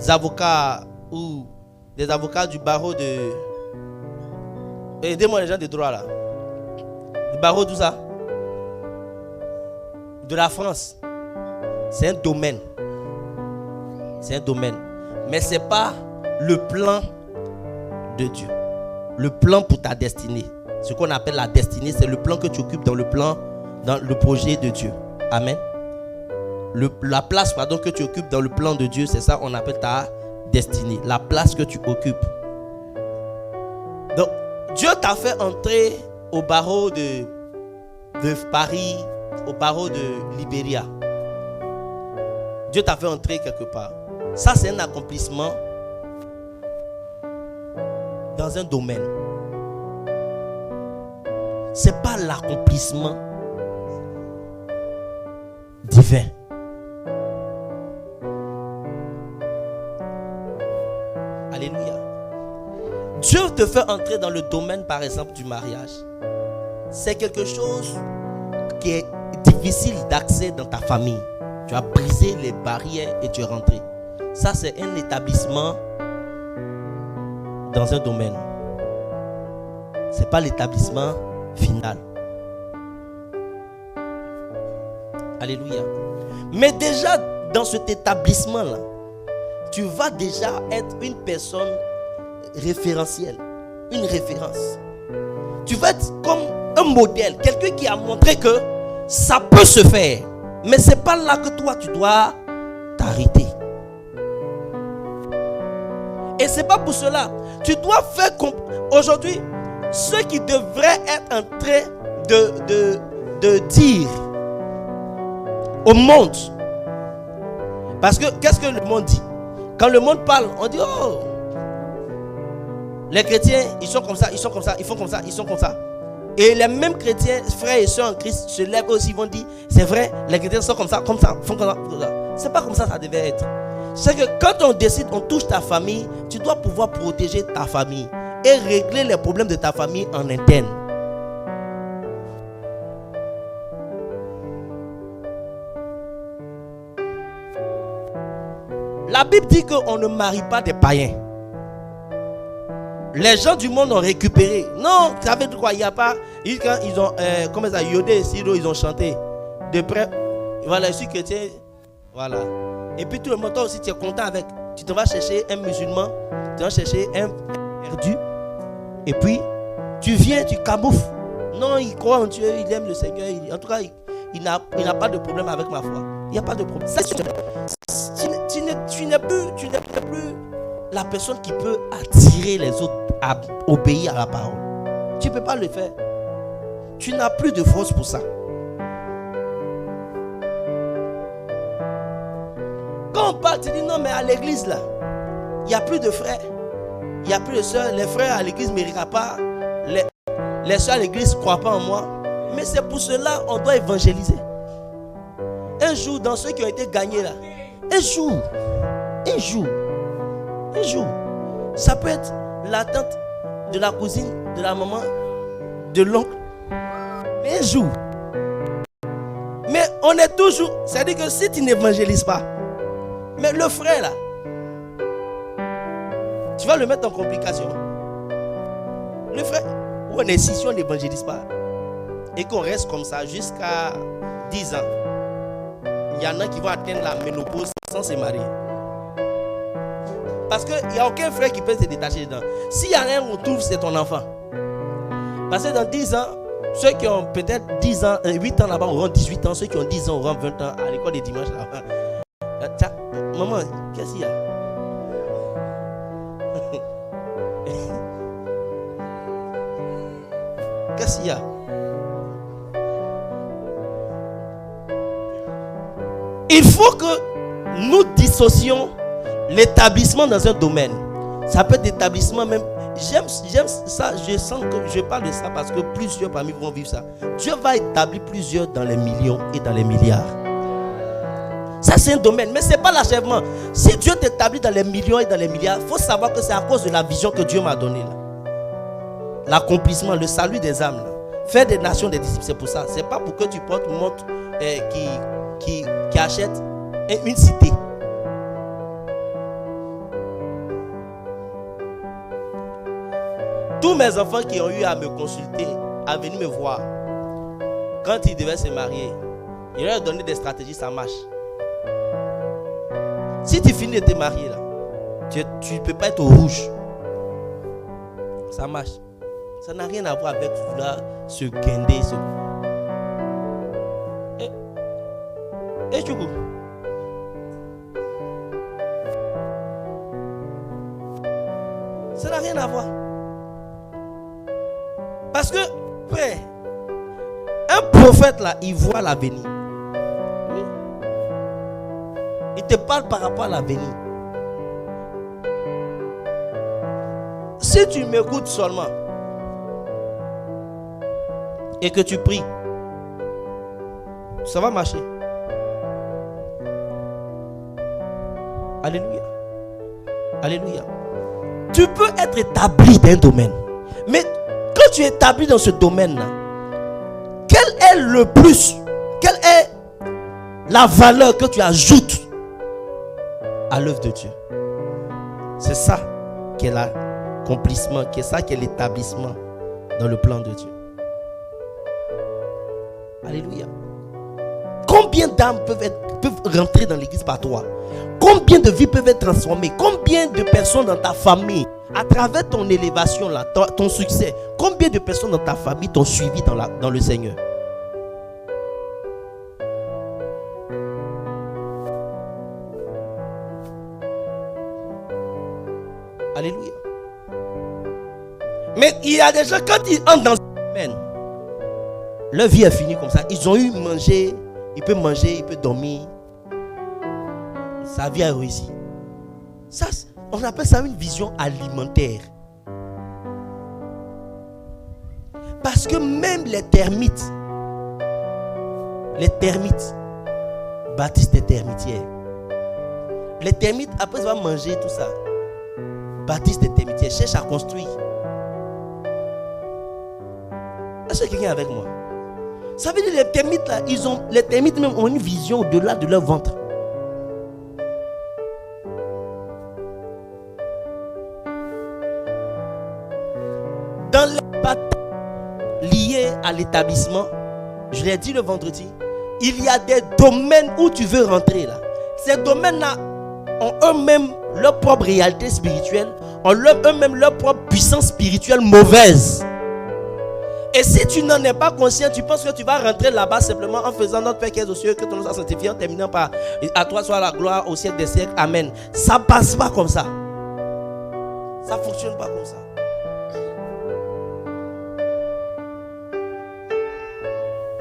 avocats ou des avocats du barreau de... Aidez-moi les gens de droit là. Du barreau d'où ça? De la France. C'est un domaine. C'est un domaine. Mais ce n'est pas le plan de Dieu. Le plan pour ta destinée. Ce qu'on appelle la destinée, c'est le plan que tu occupes dans le plan, dans le projet de Dieu. Amen. La place que tu occupes dans le plan de Dieu, c'est ça qu'on appelle ta destinée. La place que tu occupes. Donc, Dieu t'a fait entrer au barreau de Paris, au barreau de Libéria. Dieu t'a fait entrer quelque part. Ça, c'est un accomplissement dans un domaine. Ce n'est pas l'accomplissement divin. Alléluia. Dieu te fait entrer dans le domaine, par exemple, du mariage. C'est quelque chose qui est difficile d'accès dans ta famille. Tu as brisé les barrières et tu es rentré. Ça, c'est un établissement dans un domaine. Ce n'est pas l'établissement final. Alléluia. Mais déjà, dans cet établissement-là, tu vas déjà être une personne référentielle. Une référence. Tu vas être comme un modèle. Quelqu'un qui a montré que ça peut se faire. Mais ce n'est pas là que toi, tu dois t'arrêter. Et ce n'est pas pour cela. Tu dois faire aujourd'hui, ceux qui devraient être en train de dire au monde. Parce que qu'est-ce que le monde dit? Quand le monde parle, on dit oh, les chrétiens, ils sont comme ça, ils sont comme ça, ils font comme ça, ils sont comme ça. Et les mêmes chrétiens, frères et sœurs en Christ, se lèvent aussi, ils vont dire c'est vrai, les chrétiens sont comme ça, font comme ça, comme ça. C'est pas comme ça devait être. C'est que quand on décide, on touche ta famille, tu dois pouvoir protéger ta famille et régler les problèmes de ta famille en interne. La Bible dit qu'on ne marie pas des païens. Les gens du monde ont récupéré. Non, ça veut dire quoi? Il n'y a pas. Quand ils ont, comment ça, Yodé et Siro, ils ont chanté. De près, voilà, je suis chrétien. Voilà. Et puis tout le monde, toi aussi, tu es content avec. Tu te vas chercher un musulman, tu vas chercher un perdu. Et puis, tu viens, tu camoufles. Non, il croit en Dieu, il aime le Seigneur. En tout cas, il n'a pas de problème avec ma foi. Il n'y a pas de problème. Ça, tu n'es plus la personne qui peut attirer les autres à obéir à la parole. Tu ne peux pas le faire. Tu n'as plus de force pour ça. Quand on parle, tu dis non, mais à l'église là, il n'y a plus de frères, il n'y a plus de soeurs. Les frères à l'église ne méritent pas. Les soeurs à l'église ne croient pas en moi. Mais c'est pour cela qu'on doit évangéliser. Un jour, dans ceux qui ont été gagnés là, un jour, ça peut être la tante de la cousine, de la maman, de l'oncle. Mais un jour. Mais on est toujours, c'est-à-dire que si tu n'évangélises pas, mais le frère là, Tu vas le mettre en complication. Le frère, où on est ici, si on n'évangélise pas et qu'on reste comme ça jusqu'à 10 ans, il y en a qui vont atteindre la ménopause sans se marier. Parce qu'il n'y a aucun frère qui peut se détacher dedans. S'il y a rien qu'on trouve, c'est ton enfant. Parce que dans 10 ans, ceux qui ont peut-être 10 ans, 8 ans là-bas auront 18 ans. Ceux qui ont 10 ans auront 20 ans à l'école des dimanches là-bas. Maman, qu'est-ce qu'il y a? Qu'est-ce qu'il y a? Il faut que nous dissocions l'établissement dans un domaine. Ça peut être établissement même. J'aime ça, je sens que je parle de ça parce que plusieurs parmi vous vont vivre ça. Dieu va établir plusieurs dans les millions et dans les milliards. Ça c'est un domaine, mais ce n'est pas l'achèvement. Si Dieu t'établit dans les millions et dans les milliards, il faut savoir que c'est à cause de la vision que Dieu m'a donnée. L'accomplissement, le salut des âmes. Là. Faire des nations des disciples, c'est pour ça. Ce n'est pas pour que tu portes une montre qui achète une cité. Tous mes enfants qui ont eu à me consulter, à venir me voir, quand ils devaient se marier, ils leur ont donné des stratégies, ça marche. Si tu finis de te marier, là, tu ne peux pas être au rouge. Ça marche. Ça n'a rien à voir avec vouloir se guinder. Et tu vois. Ça n'a rien à voir. Parce que, frère, un prophète là, il voit l'avenir. Oui. Il te parle par rapport à l'avenir. Si tu m'écoutes seulement et que tu pries, ça va marcher. Alléluia. Alléluia. Tu peux être établi dans un domaine, mais quand tu es établi dans ce domaine-là, quel est le plus, quelle est la valeur que tu ajoutes à l'œuvre de Dieu? C'est ça qui est l'accomplissement, c'est ça qui est l'établissement dans le plan de Dieu. Alléluia. Combien d'âmes peuvent rentrer dans l'église par toi? Combien de vies peuvent être transformées? Combien de personnes dans ta famille, à travers ton élévation, là, ton succès, combien de personnes dans ta famille t'ont suivi dans le Seigneur? Alléluia. Mais il y a des gens, quand ils entrent dans ce domaine, leur vie est finie comme ça. Ils ont eu manger, ils peuvent manger, ils peuvent dormir. Sa vie a réussi. Ça, on appelle ça une vision alimentaire. Parce que même les termites bâtissent des termitières. Les termites, après ils vont manger tout ça, bâtissent des termitières, cherchent à construire. Est-ce que quelqu'un est avec moi? Ça veut dire les termites là, les termites même ont une vision au-delà de leur ventre. Dans les batailles liées à l'établissement, je l'ai dit le vendredi, il y a des domaines où tu veux rentrer là. Ces domaines-là ont eux-mêmes leur propre réalité spirituelle, ont eux-mêmes leur propre puissance spirituelle mauvaise. Et si tu n'en es pas conscient, tu penses que tu vas rentrer là-bas simplement en faisant notre Père qui est aux cieux, que ton nom soit sanctifié, en terminant par à toi soit la gloire au siècle des siècles. Amen. Ça ne passe pas comme ça. Ça ne fonctionne pas comme ça.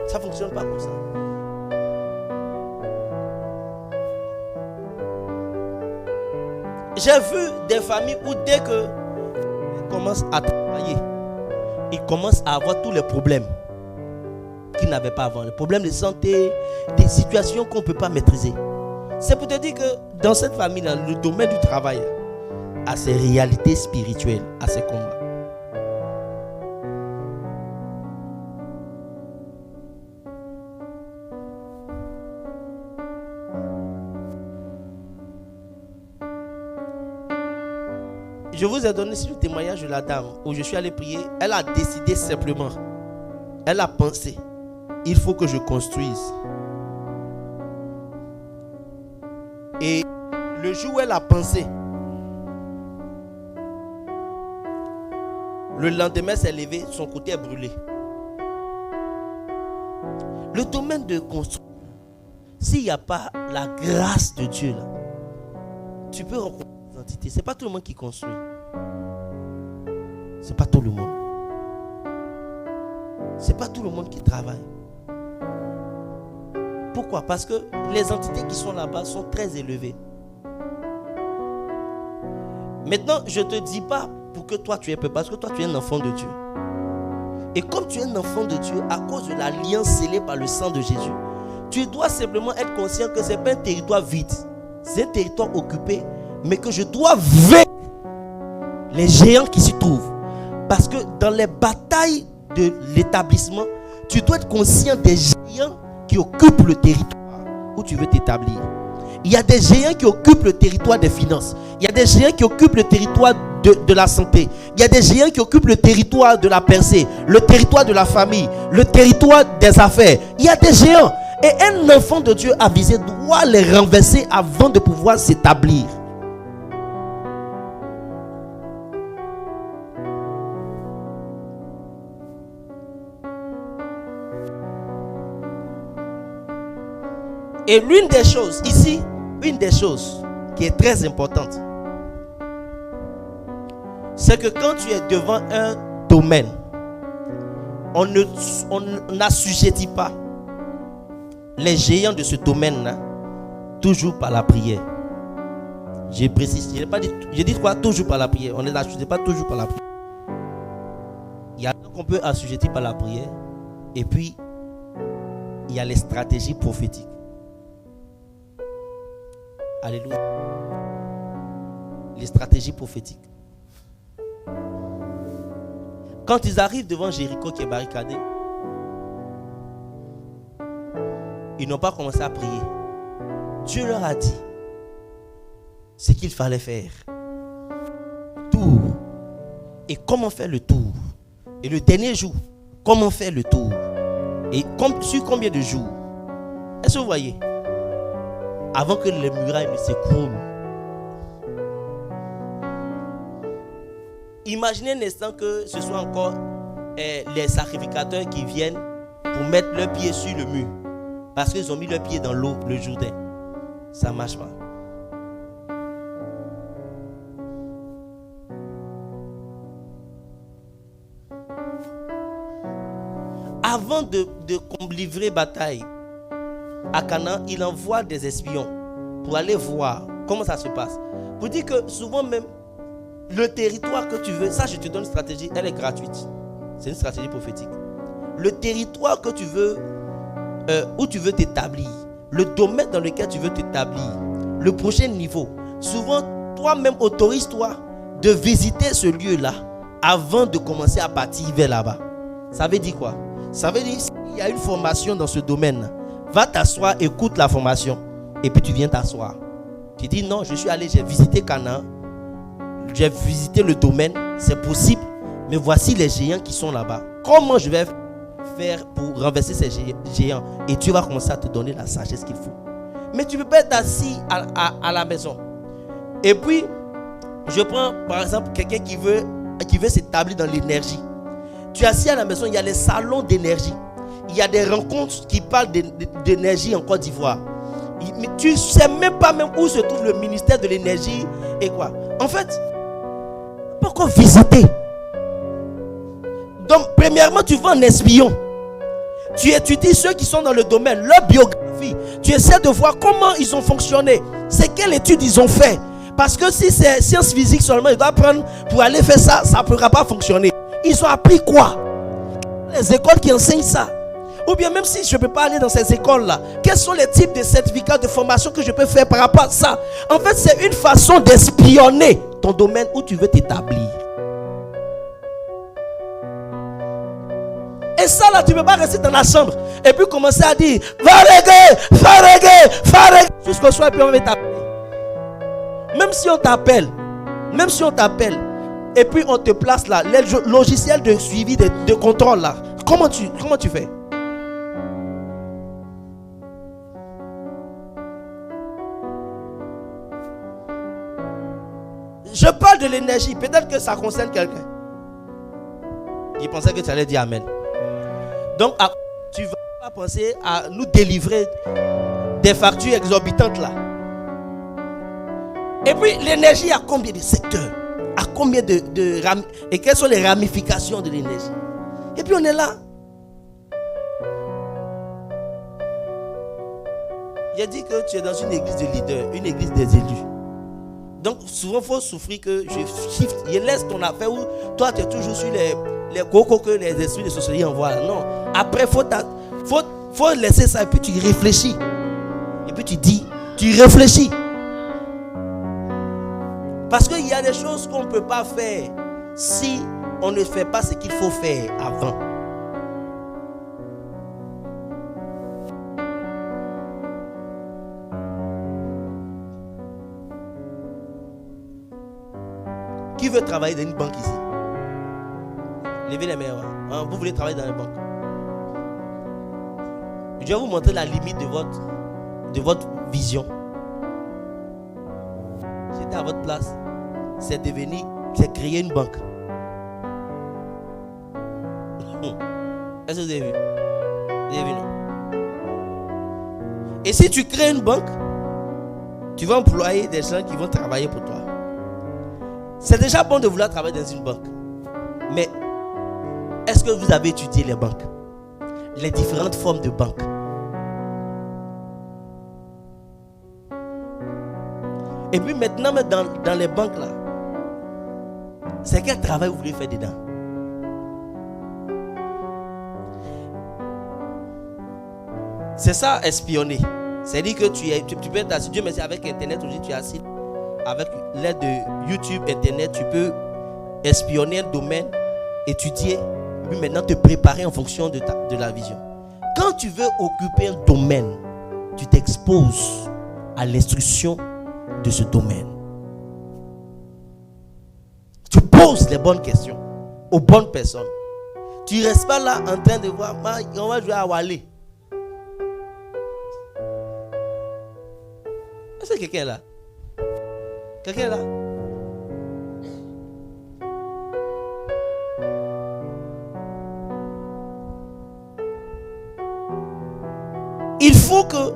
Ça ne fonctionne pas comme ça. J'ai vu des familles où dès que commencent à travailler, ils commencent à avoir tous les problèmes qu'ils n'avaient pas avant. Les problèmes de santé, des situations qu'on ne peut pas maîtriser. C'est pour te dire que dans cette famille-là, le domaine du travail a ses réalités spirituelles, a ses combats. Je vous ai donné le témoignage de la dame où je suis allé prier. Elle a décidé simplement. Elle a pensé. Il faut que je construise. Et le jour où elle a pensé, le lendemain s'est levé, son côté est brûlé. Le domaine de construction, s'il n'y a pas la grâce de Dieu là, tu peux rencontrer des entités. Ce n'est pas tout le monde qui construit. Ce n'est pas tout le monde. Ce n'est pas tout le monde qui travaille. Pourquoi? Parce que les entités qui sont là-bas sont très élevées. Maintenant, je ne te dis pas pour que toi tu aies peur, parce que toi tu es un enfant de Dieu. Et comme tu es un enfant de Dieu, à cause de l'alliance scellée par le sang de Jésus, tu dois simplement être conscient que ce n'est pas un territoire vide. C'est un territoire occupé, mais que je dois vaincre les géants qui s'y trouvent. Parce que dans les batailles de l'établissement, tu dois être conscient des géants qui occupent le territoire où tu veux t'établir. Il y a des géants qui occupent le territoire des finances. Il y a des géants qui occupent le territoire de la santé. Il y a des géants qui occupent le territoire de la percée, le territoire de la famille, le territoire des affaires. Il y a des géants. Et un enfant de Dieu avisé doit les renverser avant de pouvoir s'établir. Et l'une des choses ici, une des choses qui est très importante, c'est que quand tu es devant un domaine, on n'assujettit pas les géants de ce domaine-là toujours par la prière. Je précise, je dis quoi? Toujours par la prière. On ne l'assujettit pas toujours par la prière. Il y a qu'on peut assujettir par la prière, et puis il y a les stratégies prophétiques. Alléluia. Les stratégies prophétiques. Quand ils arrivent devant Jéricho qui est barricadé, ils n'ont pas commencé à prier. Dieu leur a dit ce qu'il fallait faire. Tour. Et comment faire le tour? Et le dernier jour, comment faire le tour? Et sur combien de jours? Est-ce que vous voyez? Avant que les murailles ne s'écroulent. Imaginez un instant que ce soit encore les sacrificateurs qui viennent pour mettre leurs pieds sur le mur. Parce qu'ils ont mis leurs pieds dans l'eau, le Jourdain. Ça ne marche pas. Avant de livrer bataille à Canaan, il envoie des espions pour aller voir comment ça se passe. Pour dire que souvent même, le territoire que tu veux, ça je te donne une stratégie, elle est gratuite. C'est une stratégie prophétique. Le territoire que tu veux, où tu veux t'établir, le domaine dans lequel tu veux t'établir, le prochain niveau, souvent toi-même autorise-toi de visiter ce lieu-là avant de commencer à partir vers là-bas. Ça veut dire quoi? Ça veut dire qu'il y a une formation dans ce domaine. Va t'asseoir, écoute la formation. Et puis tu viens t'asseoir. Tu dis non, je suis allé, j'ai visité Canaan. J'ai visité le domaine. C'est possible. Mais voici les géants qui sont là-bas. Comment je vais faire pour renverser ces géants? Et tu vas commencer à te donner la sagesse qu'il faut. Mais tu ne peux pas être assis à la maison. Et puis, je prends par exemple quelqu'un qui veut s'établir dans l'énergie. Tu es assis à la maison, il y a les salons d'énergie. Il y a des rencontres qui parlent d'énergie en Côte d'Ivoire. Mais tu ne sais même pas même où se trouve le ministère de l'énergie et quoi. En fait, pourquoi visiter? Donc, premièrement, tu vas en espion. Tu étudies ceux qui sont dans le domaine, leur biographie. Tu essaies de voir comment ils ont fonctionné. C'est quelle étude ils ont fait. Parce que si c'est sciences physiques seulement, ils doivent prendre pour aller faire ça, ça ne pourra pas fonctionner. Ils ont appris quoi? Les écoles qui enseignent ça. Ou bien même si je ne peux pas aller dans ces écoles-là, quels sont les types de certificats de formation que je peux faire par rapport à ça? En fait, c'est une façon d'espionner ton domaine où tu veux t'établir. Et ça là, tu ne peux pas rester dans la chambre et puis commencer à dire Farege, jusqu'au soir et puis on va t'appeler. Même si on t'appelle, Et puis on te place là. Les logiciels de suivi, de contrôle là. Comment tu fais? Je parle de l'énergie. Peut-être que ça concerne quelqu'un. Il pensait que tu allais dire Amen. Donc, tu ne vas pas penser à nous délivrer des factures exorbitantes là. Et puis, l'énergie a combien de secteurs? À combien et quelles sont les ramifications de l'énergie? Et puis, on est là. J'ai dit que tu es dans une église de leaders, une église des élus. Donc, souvent, il faut souffrir que je shift. Je laisse ton affaire où toi, tu es toujours sur les cocos que les esprits de sorcellerie envoient. Non. Après, faut laisser ça et puis tu réfléchis. Et puis tu dis, tu réfléchis. Parce qu'il y a des choses qu'on ne peut pas faire si on ne fait pas ce qu'il faut faire avant. Qui veut travailler dans une banque ici? Levez les mains. Hein? Vous voulez travailler dans une banque? Je vais vous montrer la limite de votre vision. J'étais à votre place. C'est créer une banque. Est-ce que vous avez vu? Vous avez vu, non? Et si tu crées une banque, tu vas employer des gens qui vont travailler pour toi. C'est déjà bon de vouloir travailler dans une banque. Mais est-ce que vous avez étudié les banques? Les différentes formes de banques. Et puis maintenant, dans les banques là, c'est quel travail vous voulez faire dedans? C'est ça, espionner. C'est-à-dire que tu peux être assis, Dieu merci, avec Internet, aujourd'hui tu es assis. Avec l'aide de YouTube, Internet, tu peux espionner un domaine, étudier, et puis maintenant te préparer en fonction de la vision. Quand tu veux occuper un domaine, tu t'exposes à l'instruction de ce domaine. Tu poses les bonnes questions aux bonnes personnes. Tu ne restes pas là en train de voir, on va jouer à Wallet. Est-ce que quelqu'un est là? Quelqu'un est là? Il faut que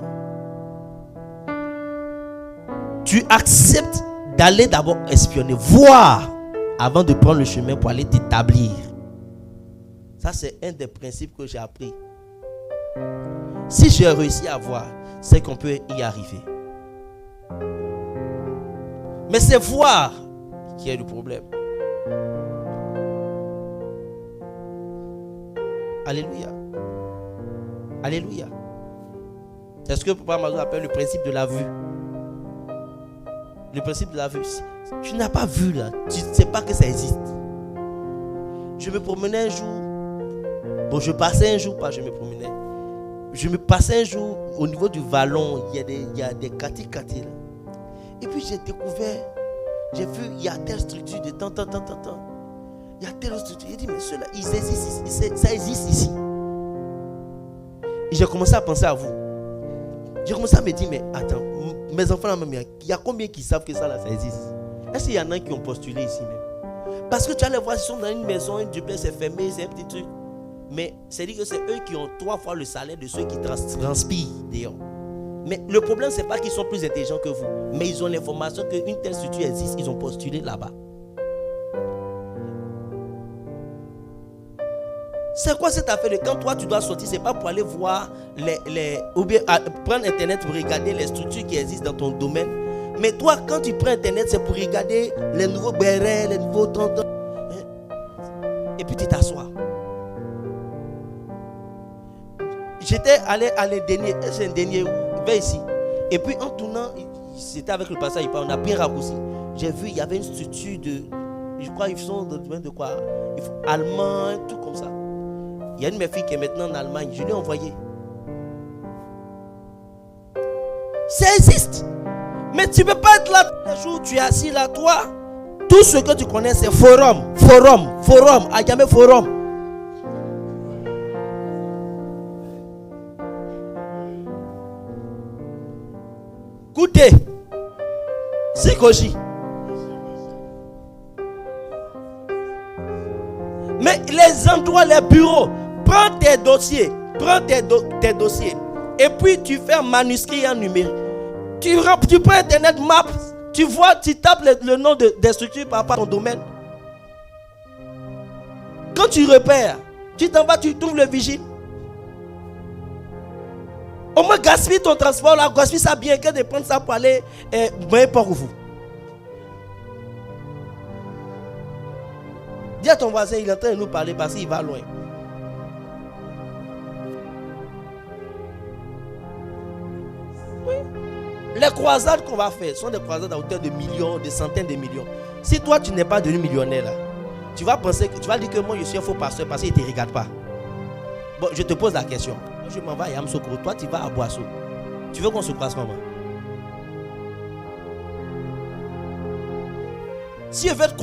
tu acceptes d'aller d'abord espionner, voir avant de prendre le chemin pour aller t'établir. Ça, c'est un des principes que j'ai appris. Si j'ai réussi à voir, c'est qu'on peut y arriver. Mais c'est voir qui est le problème. Alléluia. Alléluia. C'est ce que Papa Mazou appelle le principe de la vue. Le principe de la vue. Tu n'as pas vu là. Tu ne sais pas que ça existe. Je me promenais un jour. Bon, je passais un jour, pas je me promenais. Je me passais un jour au niveau du vallon. Il y a des kati là. Et puis j'ai découvert, j'ai vu, il y a telle structure de tant. Il y a telle structure. J'ai dit, mais ceux-là, ils existent ici. Ça existe ici. Et j'ai commencé à penser à vous. J'ai commencé à me dire, mais attends, mes enfants là même, il y a combien qui savent que ça là, ça existe? Est-ce qu'il y en a qui ont postulé ici même? Parce que tu allais voir, ils sont dans une maison, une duplex, c'est fermé, c'est un petit truc. Mais c'est dit que c'est eux qui ont 3 fois le salaire de ceux qui transpirent dehors. Mais le problème, ce n'est pas qu'ils sont plus intelligents que vous. Mais ils ont l'information qu'une telle structure existe. Ils ont postulé là-bas. C'est quoi cette affaire de quand toi tu dois sortir? Ce n'est pas pour aller voir ou bien prendre Internet pour regarder les structures qui existent dans ton domaine. Mais toi, quand tu prends Internet, c'est pour regarder les nouveaux bérets, les nouveaux tontons. Et puis tu t'assois. J'étais allé à un dernier ici. Et puis en tournant, c'était avec le passage, on a bien raccourci. J'ai vu, il y avait une structure de, je crois ils sont dans le domaine de quoi? Allemand, un truc comme ça. Il y a une de mes filles qui est maintenant en Allemagne, je l'ai envoyée. Ça existe. Mais tu ne peux pas être là tous les jours, tu es assis là, toi. Tout ce que tu connais, c'est forum. À jamais forum. Écoutez, psychologie. Mais les endroits, les bureaux, prends tes dossiers, et puis tu fais un manuscrit en numérique. Tu prends Internet Maps, tu vois, tu tapes le nom des structures par rapport à ton domaine. Quand tu repères, tu t'en vas, tu trouves le vigile. Au moins gaspille ton transport là, gaspille ça bien que de prendre ça pour aller n'importe où. Dis à ton voisin, il est en train de nous parler parce qu'il va loin. Oui. Les croisades qu'on va faire sont des croisades à hauteur de millions, de centaines de millions. Si toi tu n'es pas devenu millionnaire là, tu vas penser que tu vas dire que moi je suis un faux pasteur parce qu'il ne te regarde pas. Bon, je te pose la question. Moi, je m'en vais à Yamsokoro. Toi, tu vas à Boisseau. Tu veux qu'on se croise comment? Si je veux te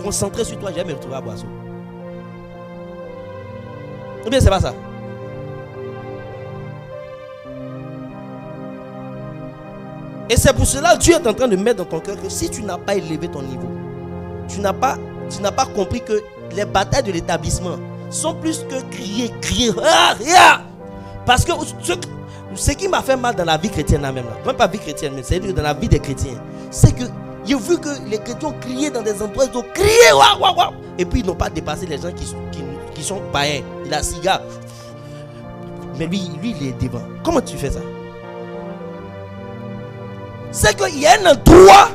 concentrer sur toi, je vais me retrouver à Boisseau. Ou bien c'est pas ça? Et c'est pour cela que Dieu est en train de mettre dans ton cœur que si tu n'as pas élevé ton niveau, tu n'as pas compris que les batailles de l'établissement sont plus que crier. Parce que ce qui m'a fait mal dans la vie chrétienne, même pas vie chrétienne, mais c'est dans la vie des chrétiens, c'est que j'ai vu que les chrétiens ont crié dans des endroits, ils ont crié, et puis ils n'ont pas dépassé les gens qui sont païens. Il a cigare, mais lui il est devant. Comment tu fais ça? C'est qu'il y a un endroit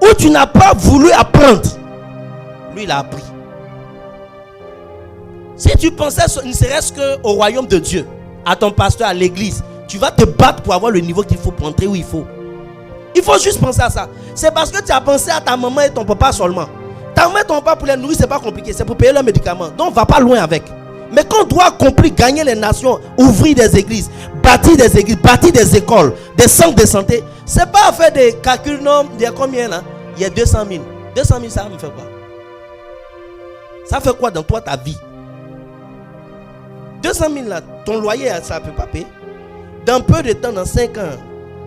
où tu n'as pas voulu apprendre. Lui il a appris. Si tu pensais ne serait-ce qu'au royaume de Dieu, à ton pasteur, à l'église, tu vas te battre pour avoir le niveau qu'il faut pour entrer où il faut. Il faut juste penser à ça. C'est parce que tu as pensé à ta maman et ton papa seulement. Ta maman et ton papa pour les nourrir, c'est pas compliqué. C'est pour payer leurs médicaments. Donc, va pas loin avec. Mais quand on doit accomplir, gagner les nations, ouvrir des églises, bâtir des écoles, des centres de santé, c'est pas faire des calculs, non, il y a combien là? Il y a 200 000. 200 000, ça me fait quoi? Ça fait quoi dans toi, ta vie? 200 000 là, ton loyer, ça ne peut pas payer. Dans peu de temps, dans 5 ans,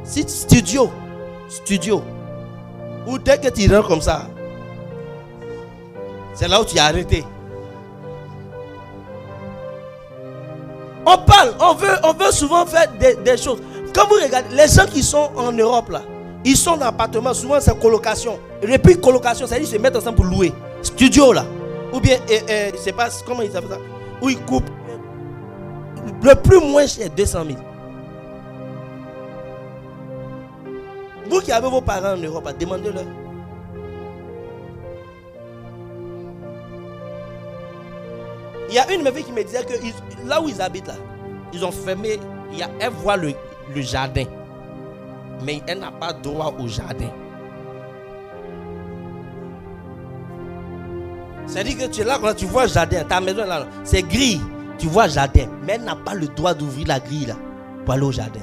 si studio, ou dès que tu rentres comme ça, c'est là où tu es arrêté. On veut souvent faire des choses. Quand vous regardez, les gens qui sont en Europe là, ils sont dans l'appartement, souvent c'est colocation. Et puis colocation, c'est-à-dire qu'ils se mettent ensemble pour louer. Studio là, ou bien, je ne sais pas comment ils appellent ça, où ils coupent. Le plus moins cher, 200 000. Vous qui avez vos parents en Europe, demandez-leur. Il y a une de mes filles qui me disait que là où ils habitent, là, ils ont fermé. Elle voit le jardin, mais elle n'a pas droit au jardin. C'est-à-dire que tu es là, quand tu vois le jardin, ta maison là, c'est gris. Tu vois le jardin, mais elle n'a pas le droit d'ouvrir la grille là pour aller au jardin.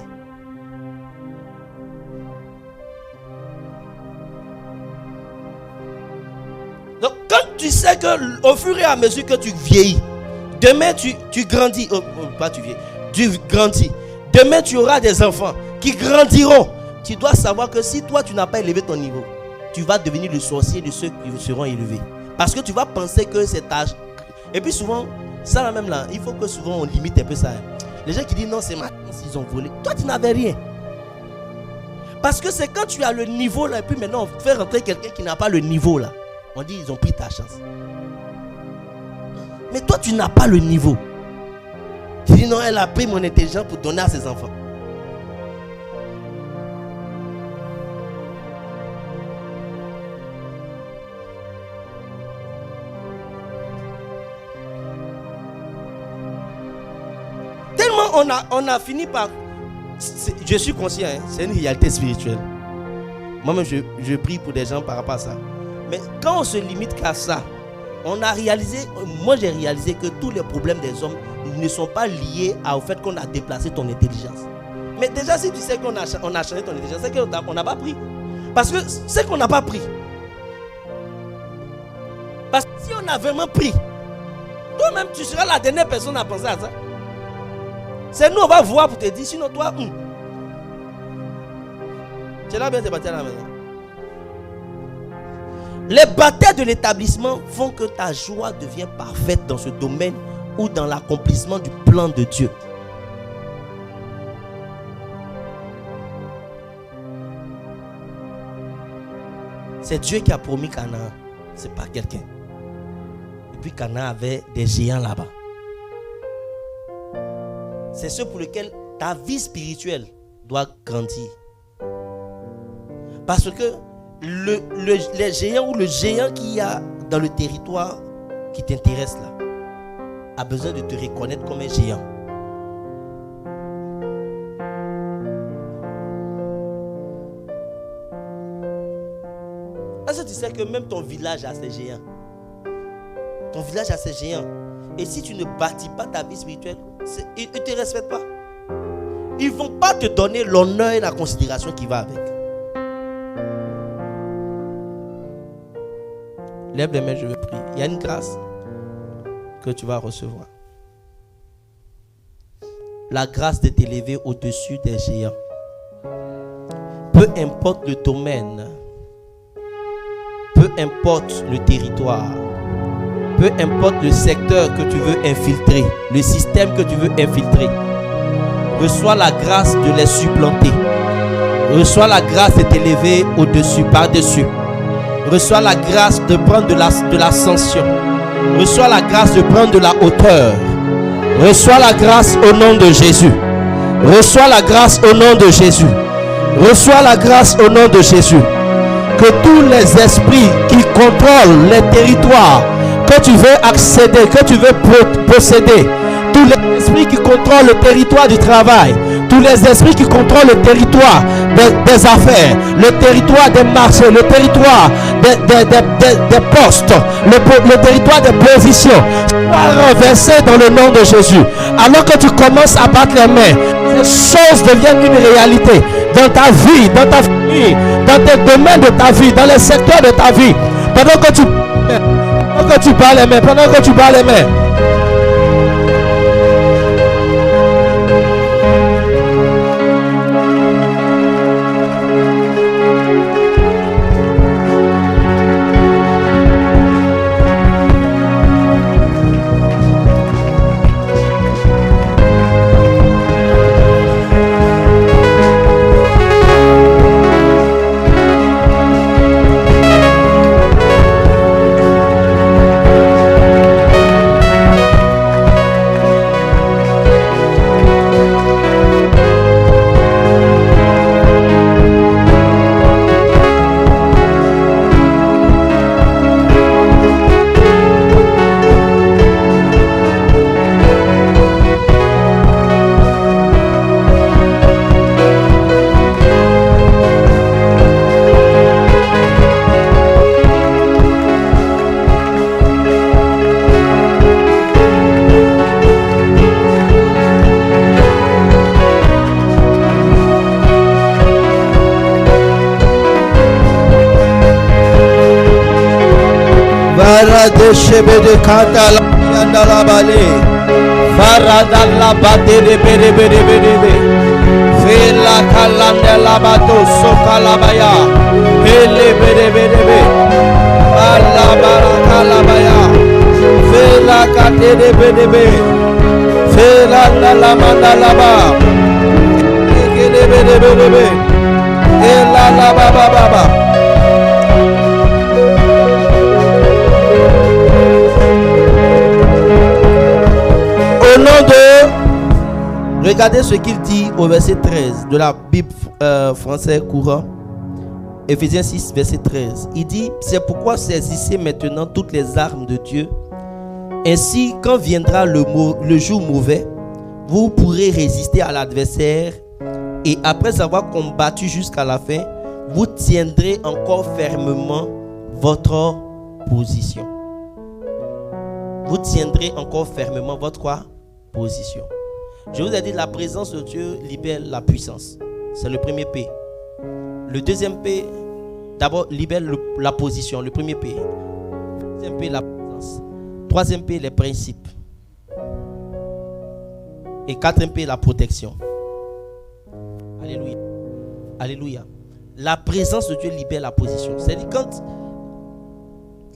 Donc quand tu sais que au fur et à mesure que tu vieillis, demain tu grandis, tu grandis. Demain tu auras des enfants qui grandiront. Tu dois savoir que si toi tu n'as pas élevé ton niveau, tu vas devenir le sorcier de ceux qui seront élevés. Parce que tu vas penser que c'est ta... Et puis souvent, ça là même là, il faut que souvent on limite un peu ça. Les gens qui disent non, c'est ma chance, ils ont volé. Toi tu n'avais rien. Parce que c'est quand tu as le niveau là, et puis maintenant on fait rentrer quelqu'un qui n'a pas le niveau là. On dit ils ont pris ta chance. Mais toi tu n'as pas le niveau. Tu dis non, elle a pris mon intelligence pour donner à ses enfants. On a fini par... Je suis conscient, hein, c'est une réalité spirituelle. Moi-même, je prie pour des gens par rapport à ça. Mais quand on se limite qu'à ça, on a réalisé, moi j'ai réalisé que tous les problèmes des hommes ne sont pas liés au fait qu'on a déplacé ton intelligence. Mais déjà, si tu sais qu'on a changé ton intelligence, c'est qu'on n'a pas pris. Parce que c'est qu'on n'a pas pris. Parce que si on a vraiment pris, toi-même tu seras la dernière personne à penser à ça. C'est nous, on va voir pour te dire, sinon toi, tu es là bien, tu es parti à la maison. Les batailles de l'établissement font que ta joie devient parfaite dans ce domaine ou dans l'accomplissement du plan de Dieu. C'est Dieu qui a promis Canaan, c'est pas quelqu'un. Et puis Canaan avait des géants là-bas. C'est ce pour lequel ta vie spirituelle doit grandir. Parce que les géants ou le géant qu'il y a dans le territoire qui t'intéresse là a besoin de te reconnaître comme un géant. Est-ce que tu sais que même ton village a ses géants? Ton village a ses géants. Et si tu ne bâtis pas ta vie spirituelle, ils ne te respectent pas. Ils ne vont pas te donner l'honneur et la considération qui va avec. Lève les mains, je veux prier. Il y a une grâce que tu vas recevoir. La grâce de t'élever au-dessus des géants. Peu importe le domaine, peu importe le territoire, peu importe le secteur que tu veux infiltrer, le système que tu veux infiltrer, reçois la grâce de les supplanter. Reçois la grâce de t'élever au-dessus, par-dessus. Reçois la grâce de prendre de l'ascension. Reçois la grâce de prendre de la hauteur. Reçois la grâce au nom de Jésus. Reçois la grâce au nom de Jésus. Reçois la grâce au nom de Jésus. Que tous les esprits qui contrôlent les territoires que tu veux accéder, que tu veux posséder, tous les esprits qui contrôlent le territoire du travail, tous les esprits qui contrôlent le territoire des affaires, le territoire des marchés, le territoire des postes, le territoire des positions, soient renversés dans le nom de Jésus. Alors que tu commences à battre les mains, ces choses deviennent une réalité dans ta vie, dans ta famille, dans tes domaines de ta vie, dans les secteurs de ta vie. Pendant que tu bats les mains, pendant que tu bats les mains. de chebe de kata la yanda la bale farada la bate de bere bere bere be fela kalanda la bato soka la baya hele bere bere be alla baraka la baya fela kate de bere be fela la manda la ba de bere bere be ela la baba baba. Au nom de... Regardez ce qu'il dit au verset 13 de la Bible française courant. Éphésiens 6, verset 13. Il dit, c'est pourquoi saisissez maintenant toutes les armes de Dieu. Ainsi, quand viendra le jour mauvais, vous pourrez résister à l'adversaire. Et après avoir combattu jusqu'à la fin, vous tiendrez encore fermement votre position. Vous tiendrez encore fermement votre quoi? Position. Je vous ai dit, la présence de Dieu libère la puissance. C'est le premier P. Le deuxième P, d'abord, libère la position. Le premier P. Deuxième P, la présence. Troisième P, les principes. Et quatrième P, la protection. Alléluia. Alléluia. La présence de Dieu libère la position. C'est-à-dire quand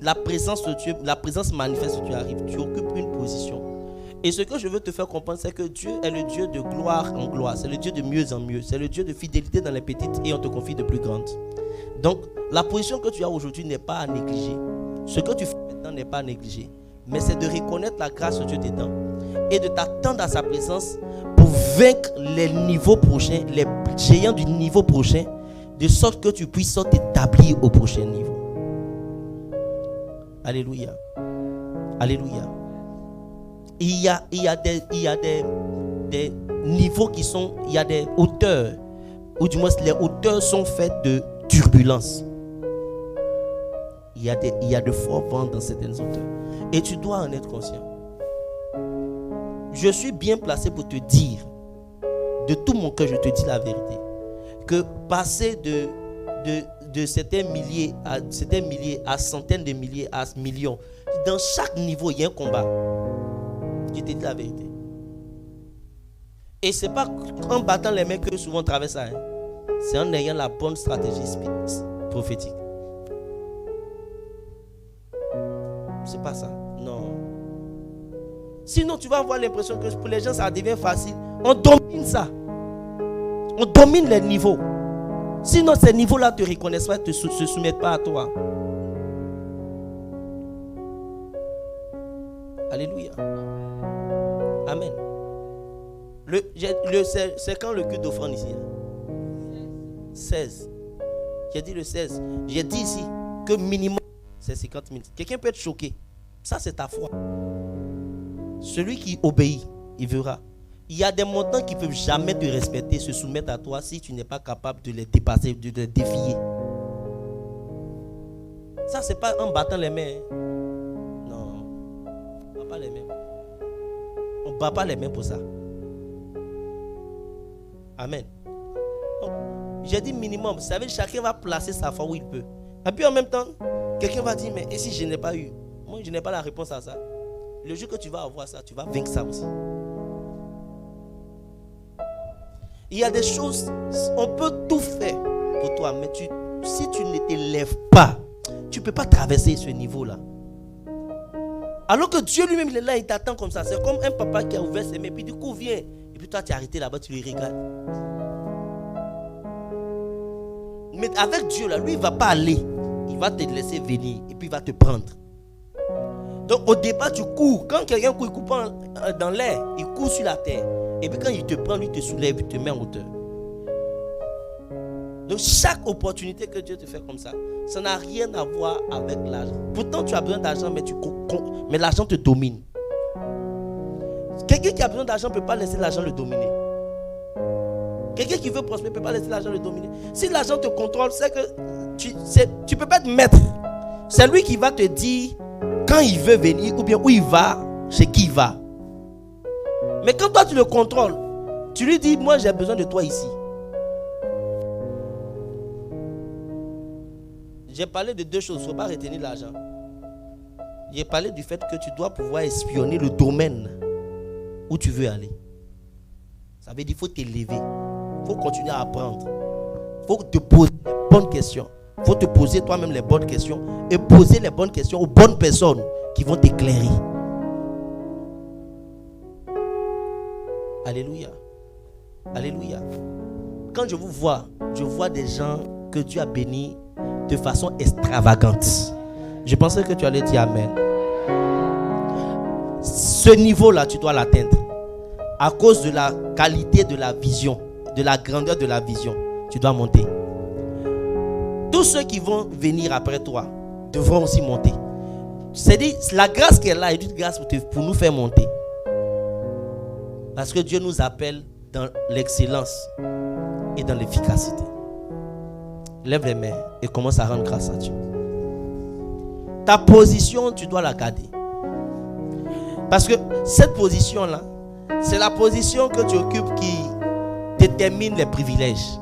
la présence de Dieu, la présence manifeste de Dieu arrive, tu occupes une position. Et ce que je veux te faire comprendre, c'est que Dieu est le Dieu de gloire en gloire. C'est le Dieu de mieux en mieux. C'est le Dieu de fidélité dans les petites et on te confie de plus grandes. Donc, la position que tu as aujourd'hui n'est pas à négliger. Ce que tu fais maintenant n'est pas à négliger. Mais c'est de reconnaître la grâce de Dieu dedans et de t'attendre à sa présence pour vaincre les niveaux prochains, les géants du niveau prochain, de sorte que tu puisses t'établir au prochain niveau. Alléluia. Alléluia. Il y a des niveaux qui sont, il y a des hauteurs, ou du moins les hauteurs sont faites de turbulences. Il y a de forts vents dans certaines hauteurs. Et tu dois en être conscient. Je suis bien placé pour te dire, de tout mon cœur, je te dis la vérité, que passer de certains milliers à centaines de milliers à millions, dans chaque niveau, il y a un combat. Je te dis la vérité. Et ce n'est pas en battant les mains que souvent on traverse ça. C'est en ayant la bonne stratégie prophétique. C'est pas ça. Non. Sinon, tu vas avoir l'impression que pour les gens, ça devient facile. On domine ça. On domine les niveaux. Sinon, ces niveaux-là ne te reconnaissent pas, ne se soumettent pas à toi. Alléluia. Amen. C'est quand le culte d'offrande ici? 16. J'ai dit le 16. J'ai dit ici que minimum, c'est 50 000. Quelqu'un peut être choqué. Ça, c'est ta foi. Celui qui obéit, il verra. Il y a des montants qui ne peuvent jamais te respecter, se soumettre à toi si tu n'es pas capable de les dépasser, de les défier. Ça, ce n'est pas en battant les mains. Non. On ne bat pas les mains. On ne bat pas les mains pour ça. Amen. Donc, j'ai dit minimum. Vous savez, chacun va placer sa foi où il peut. Et puis en même temps, quelqu'un va dire, mais et si je n'ai pas eu? Moi, je n'ai pas la réponse à ça. Le jour que tu vas avoir ça, tu vas vaincre ça aussi. Il y a des choses, on peut tout faire pour toi, mais si tu ne t'élèves pas, tu ne peux pas traverser ce niveau-là. Alors que Dieu lui-même, il est là, il t'attend comme ça. C'est comme un papa qui a ouvert ses mains, puis du coup, viens. Et puis toi, tu es arrêté là-bas, tu le regardes. Mais avec Dieu, là, lui, il ne va pas aller. Il va te laisser venir, et puis il va te prendre. Donc, au départ, tu cours. Quand quelqu'un court, il court pas dans l'air, il court sur la terre. Et puis quand il te prend, lui, il te soulève, il te met en hauteur. Donc chaque opportunité que Dieu te fait comme ça n'a rien à voir avec l'argent. Pourtant tu as besoin d'argent, mais l'argent te domine. Quelqu'un qui a besoin d'argent ne peut pas laisser l'argent le dominer. Quelqu'un qui veut prospérer ne peut pas laisser l'argent le dominer. Si l'argent te contrôle, c'est que tu ne peux pas être maître. C'est lui qui va te dire quand il veut venir ou bien où il va, chez qui il va. Mais quand toi tu le contrôles, tu lui dis, moi j'ai besoin de toi ici. J'ai parlé de deux choses, il ne faut pas retenir l'argent. J'ai parlé du fait que tu dois pouvoir espionner le domaine où tu veux aller. Ça veut dire qu'il faut t'élever, il faut continuer à apprendre. Il faut te poser les bonnes questions. Il faut te poser toi-même les bonnes questions et poser les bonnes questions aux bonnes personnes qui vont t'éclairer. Alléluia. Alléluia. Quand je vois des gens que Dieu a bénis de façon extravagante. Je pensais que tu allais dire Amen. Ce niveau-là, tu dois l'atteindre. À cause de la qualité de la vision, de la grandeur de la vision, tu dois monter. Tous ceux qui vont venir après toi devront aussi monter. C'est-à-dire, la grâce qui est là est une grâce pour nous faire monter. Parce que Dieu nous appelle dans l'excellence et dans l'efficacité. Lève les mains et commence à rendre grâce à Dieu. Ta position, tu dois la garder. Parce que cette position-là, c'est la position que tu occupes qui détermine les privilèges.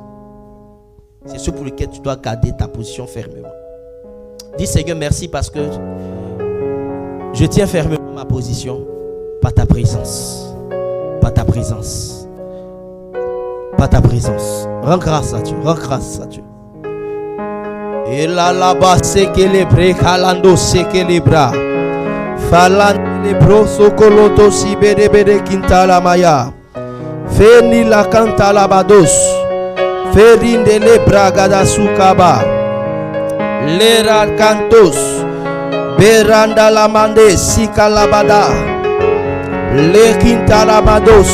C'est ce pour lequel tu dois garder ta position fermement. Dis Seigneur merci parce que Je tiens fermement ma position par ta présence. Par ta présence. Par ta présence. Rends grâce à Dieu. Rends grâce à Dieu. Et là-bas, c'est que les bras, calando, c'est que les bras. Falan les bros, sokoloto, si bede bede quintala maya. Feni la canta la bados. Ferinde le bragada sukaba. Lera cantos. Beranda la mande, sika la bada. Le quintala bados.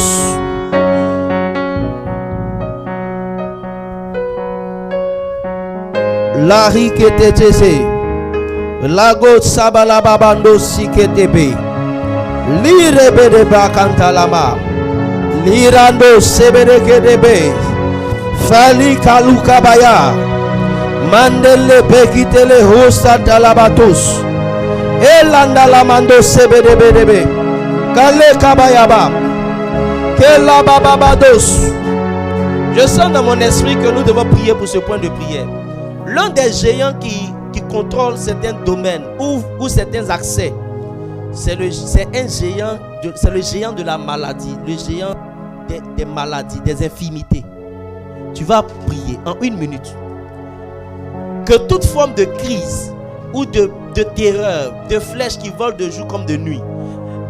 La rikete tese. Lago sabala babando siketebe. Lirebe de bakanta lama. Lirando sebede kedebe. Fali kaluka baya. Mandele bekitele hosta dalabatos. Elanda lamando sebede bedebe. Kale kabayaba. Kela bababados. Je sens dans mon esprit que nous devons prier pour ce point de prière. L'un des géants qui contrôle certains domaines ou certains accès, c'est le géant de la maladie, le géant des maladies, des infirmités. Tu vas prier en 1 minute que toute forme de crise ou de terreur, de flèches qui volent de jour comme de nuit,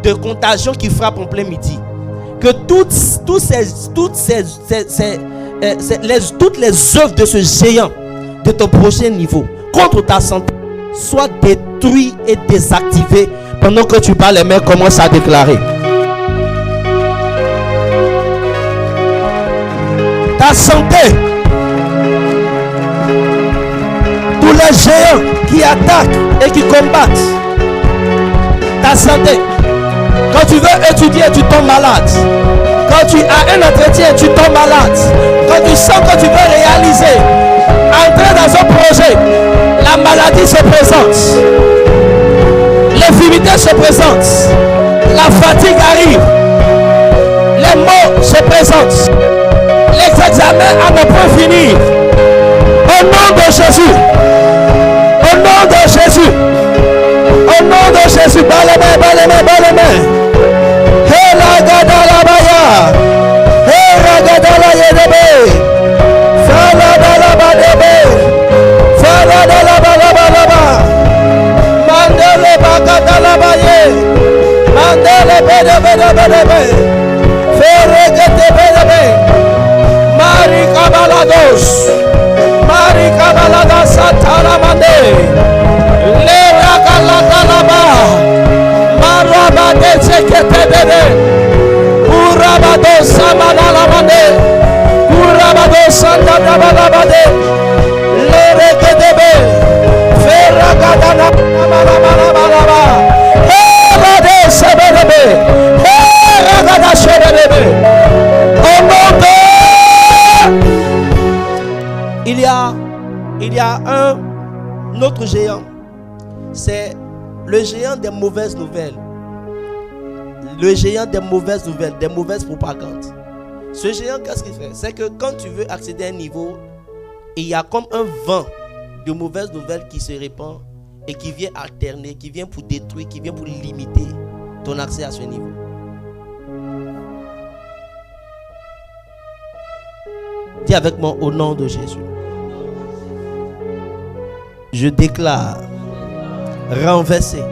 de contagion qui frappe en plein midi, que toutes les œuvres de ce géant de ton prochain niveau contre ta santé soient détruites et désactivées pendant que tu parles. Les mains commencent à déclarer. Ta santé, tous les géants qui attaquent et qui combattent ta santé. Quand tu veux étudier, tu tombes malade. Quand tu as un entretien, tu tombes malade. Quand tu sens que tu veux réaliser, entrer dans un projet, la maladie se présente, l'infirmité se présente, la fatigue arrive, les mots se présentent, les examens à ne pas finir. Au nom de Jésus, au nom de Jésus, au nom de Jésus, bas les mains, bas les mains, bas les mains. Hey la gada la baya, hey la gada la yedebe, fala da la badebe, fala da la balaba, mandele bagada la baye, mandele bede bede bede bede, fere gete bede bede, mari kabalados, mari kabalada satara mande, le ragalada la ba, marabade sekete bede. Urabado samana la mande, urabado santa dabalabade, lere kedebe, ferragada na malabalaba, herade sebelebe, heragada sebelebe. Au nom de... Il y a un autre géant, c'est le géant des mauvaises nouvelles. Le géant des mauvaises nouvelles, des mauvaises propagandes. Ce géant, qu'est-ce qu'il fait? C'est que quand tu veux accéder à un niveau, il y a comme un vent de mauvaises nouvelles qui se répand et qui vient alterner, qui vient pour détruire, qui vient pour limiter ton accès à ce niveau. Dis avec moi au nom de Jésus. Je déclare renverser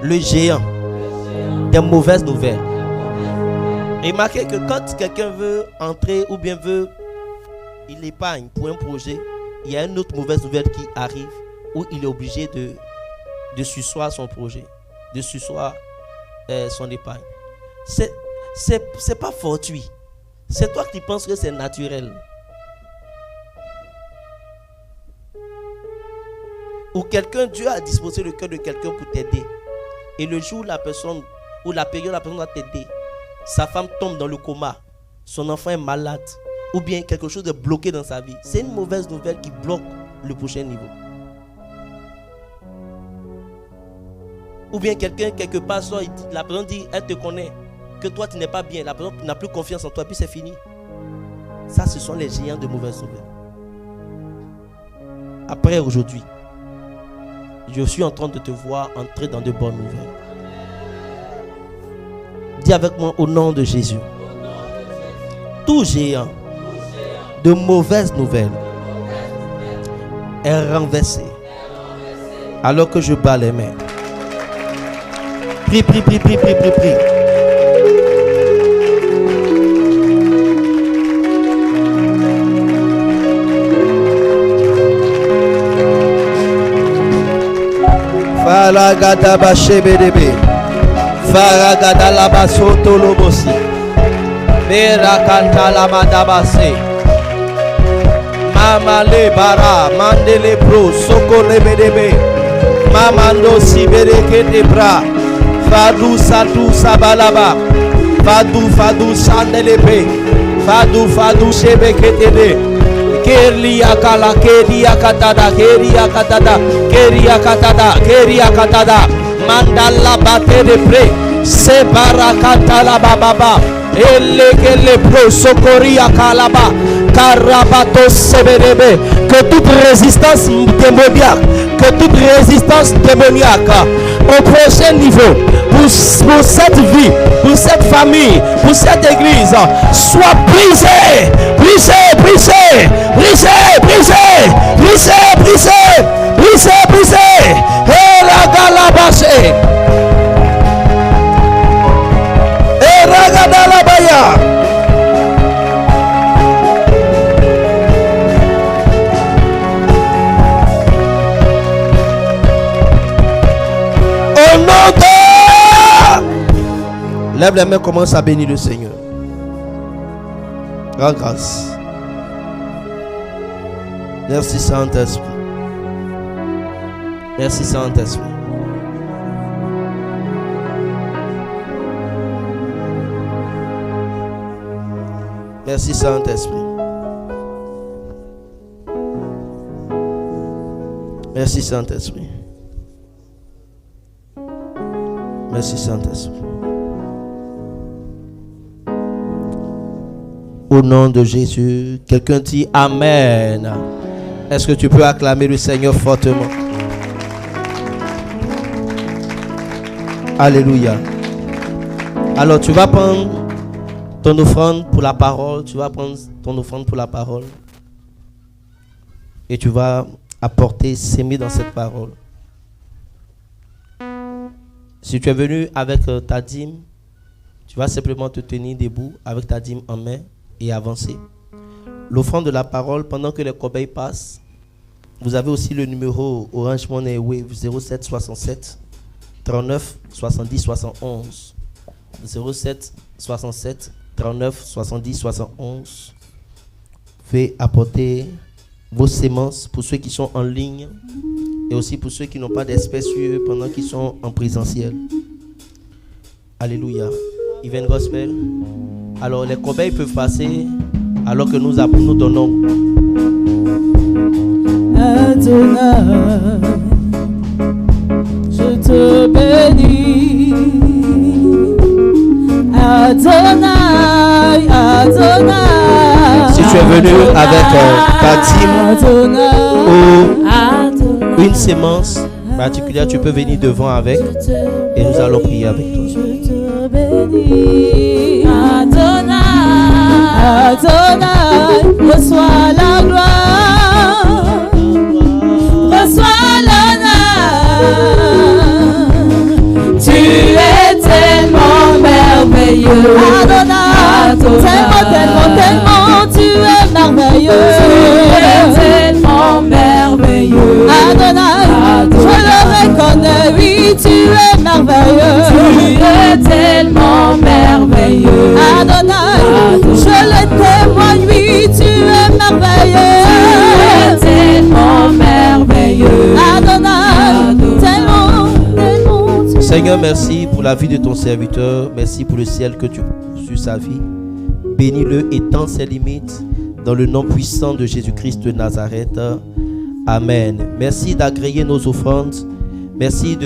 le géant des mauvaises nouvelles. Remarquez que quand quelqu'un veut entrer ou bien il épargne pour un projet, il y a une autre mauvaise nouvelle qui arrive où il est obligé de susseoir son projet, de susseoir son épargne. C'est pas fortuit. C'est toi qui penses que c'est naturel. Ou quelqu'un, Dieu a disposé le cœur de quelqu'un pour t'aider. Et le jour où la personne, ou la période où la personne va t'aider, sa femme tombe dans le coma, son enfant est malade, ou bien quelque chose de bloqué dans sa vie. C'est une mauvaise nouvelle qui bloque le prochain niveau. Ou bien quelqu'un, quelque part, la personne dit, elle te connaît, que toi tu n'es pas bien, la personne n'a plus confiance en toi, puis c'est fini. Ça, ce sont les géants de mauvaises nouvelles. Après aujourd'hui, je suis en train de te voir entrer dans de bonnes nouvelles. Dis avec moi au nom de Jésus. Tout géant de mauvaises nouvelles est renversé alors que je bats les mains. Prie. Faragada bashebedebe. Faragada labasoto lobosi. Berakanta lamadabase. Mama le bara, mandele bro, soko lebedebe. Mamando sibereke de bra. Fadu satu sabalaba. Fadu sandelebe. Fadu shebeketede. Keria kala keria katada. Mandala bate de pre. Sebarakata la bababa. Ele pro sokoria kalaba. Karabato sebedebe. Que toute résistance démoniaque au prochain niveau pour cette vie, pour cette famille, pour cette église soit brisée. Et la galabase. Et ragada la baya. Lève les mains, commence à bénir le Seigneur. Rends grâce. Merci Saint-Esprit. Merci Saint-Esprit. Merci Saint-Esprit. Merci Saint-Esprit. Merci Saint-Esprit. Au nom de Jésus, quelqu'un dit Amen. Est-ce que tu peux acclamer le Seigneur fortement? Alléluia. Alors tu vas prendre ton offrande pour la parole. Tu vas prendre ton offrande pour la parole. Et tu vas apporter, s'aimer dans cette parole. Si tu es venu avec ta dîme, tu vas simplement te tenir debout avec ta dîme en main et avancer. L'offrande de la parole, pendant que les corbeilles passent, vous avez aussi le numéro Orange Money Wave 07 67 39 70 71. 07 67 39 70 71. Faites apporter vos sémences pour ceux qui sont en ligne et aussi pour ceux qui n'ont pas d'espèces pendant qu'ils sont en présentiel. Alléluia. Even Gospel. Alors les corbeilles peuvent passer alors que nous donnons. Adonai, je te bénis. Adonai, Adonai. Si tu es venu avec ta dîme ou une sémence particulière, tu peux venir devant avec et nous allons prier avec toi. Adonai, Adonai, reçois la gloire, reçois l'honneur. Tu es tellement merveilleux, Adonai, tellement, tu es merveilleux. Tu es tellement merveilleux, Adonai, je le reconnais, oui, tu es merveilleux. Tu es tellement merveilleux, Adonai, je le témoigne, oui, tu es merveilleux. Tu es tellement merveilleux, Adonai, tellement. Seigneur, merci pour la vie de ton serviteur. Merci pour le ciel que tu poses sur sa vie. Bénis-le, étends ses limites dans le nom puissant de Jésus-Christ de Nazareth. Amen. Merci d'agréer nos offrandes. Merci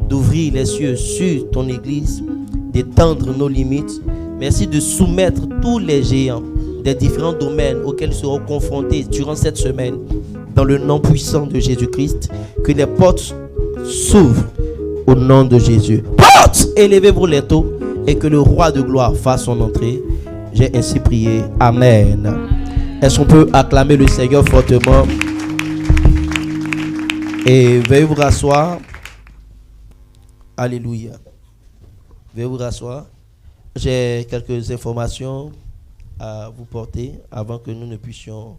d'ouvrir les cieux sur ton église, d'étendre nos limites. Merci de soumettre tous les géants des différents domaines auxquels ils seront confrontés durant cette semaine. Dans le nom puissant de Jésus-Christ, que les portes s'ouvre au nom de Jésus. Porte, élevez-vous les taux et que le roi de gloire fasse son entrée. J'ai ainsi prié. Amen. Est-ce qu'on peut acclamer le Seigneur fortement? Et veuillez vous rasseoir. Alléluia. Veuillez vous rasseoir. J'ai quelques informations à vous porter avant que nous ne puissions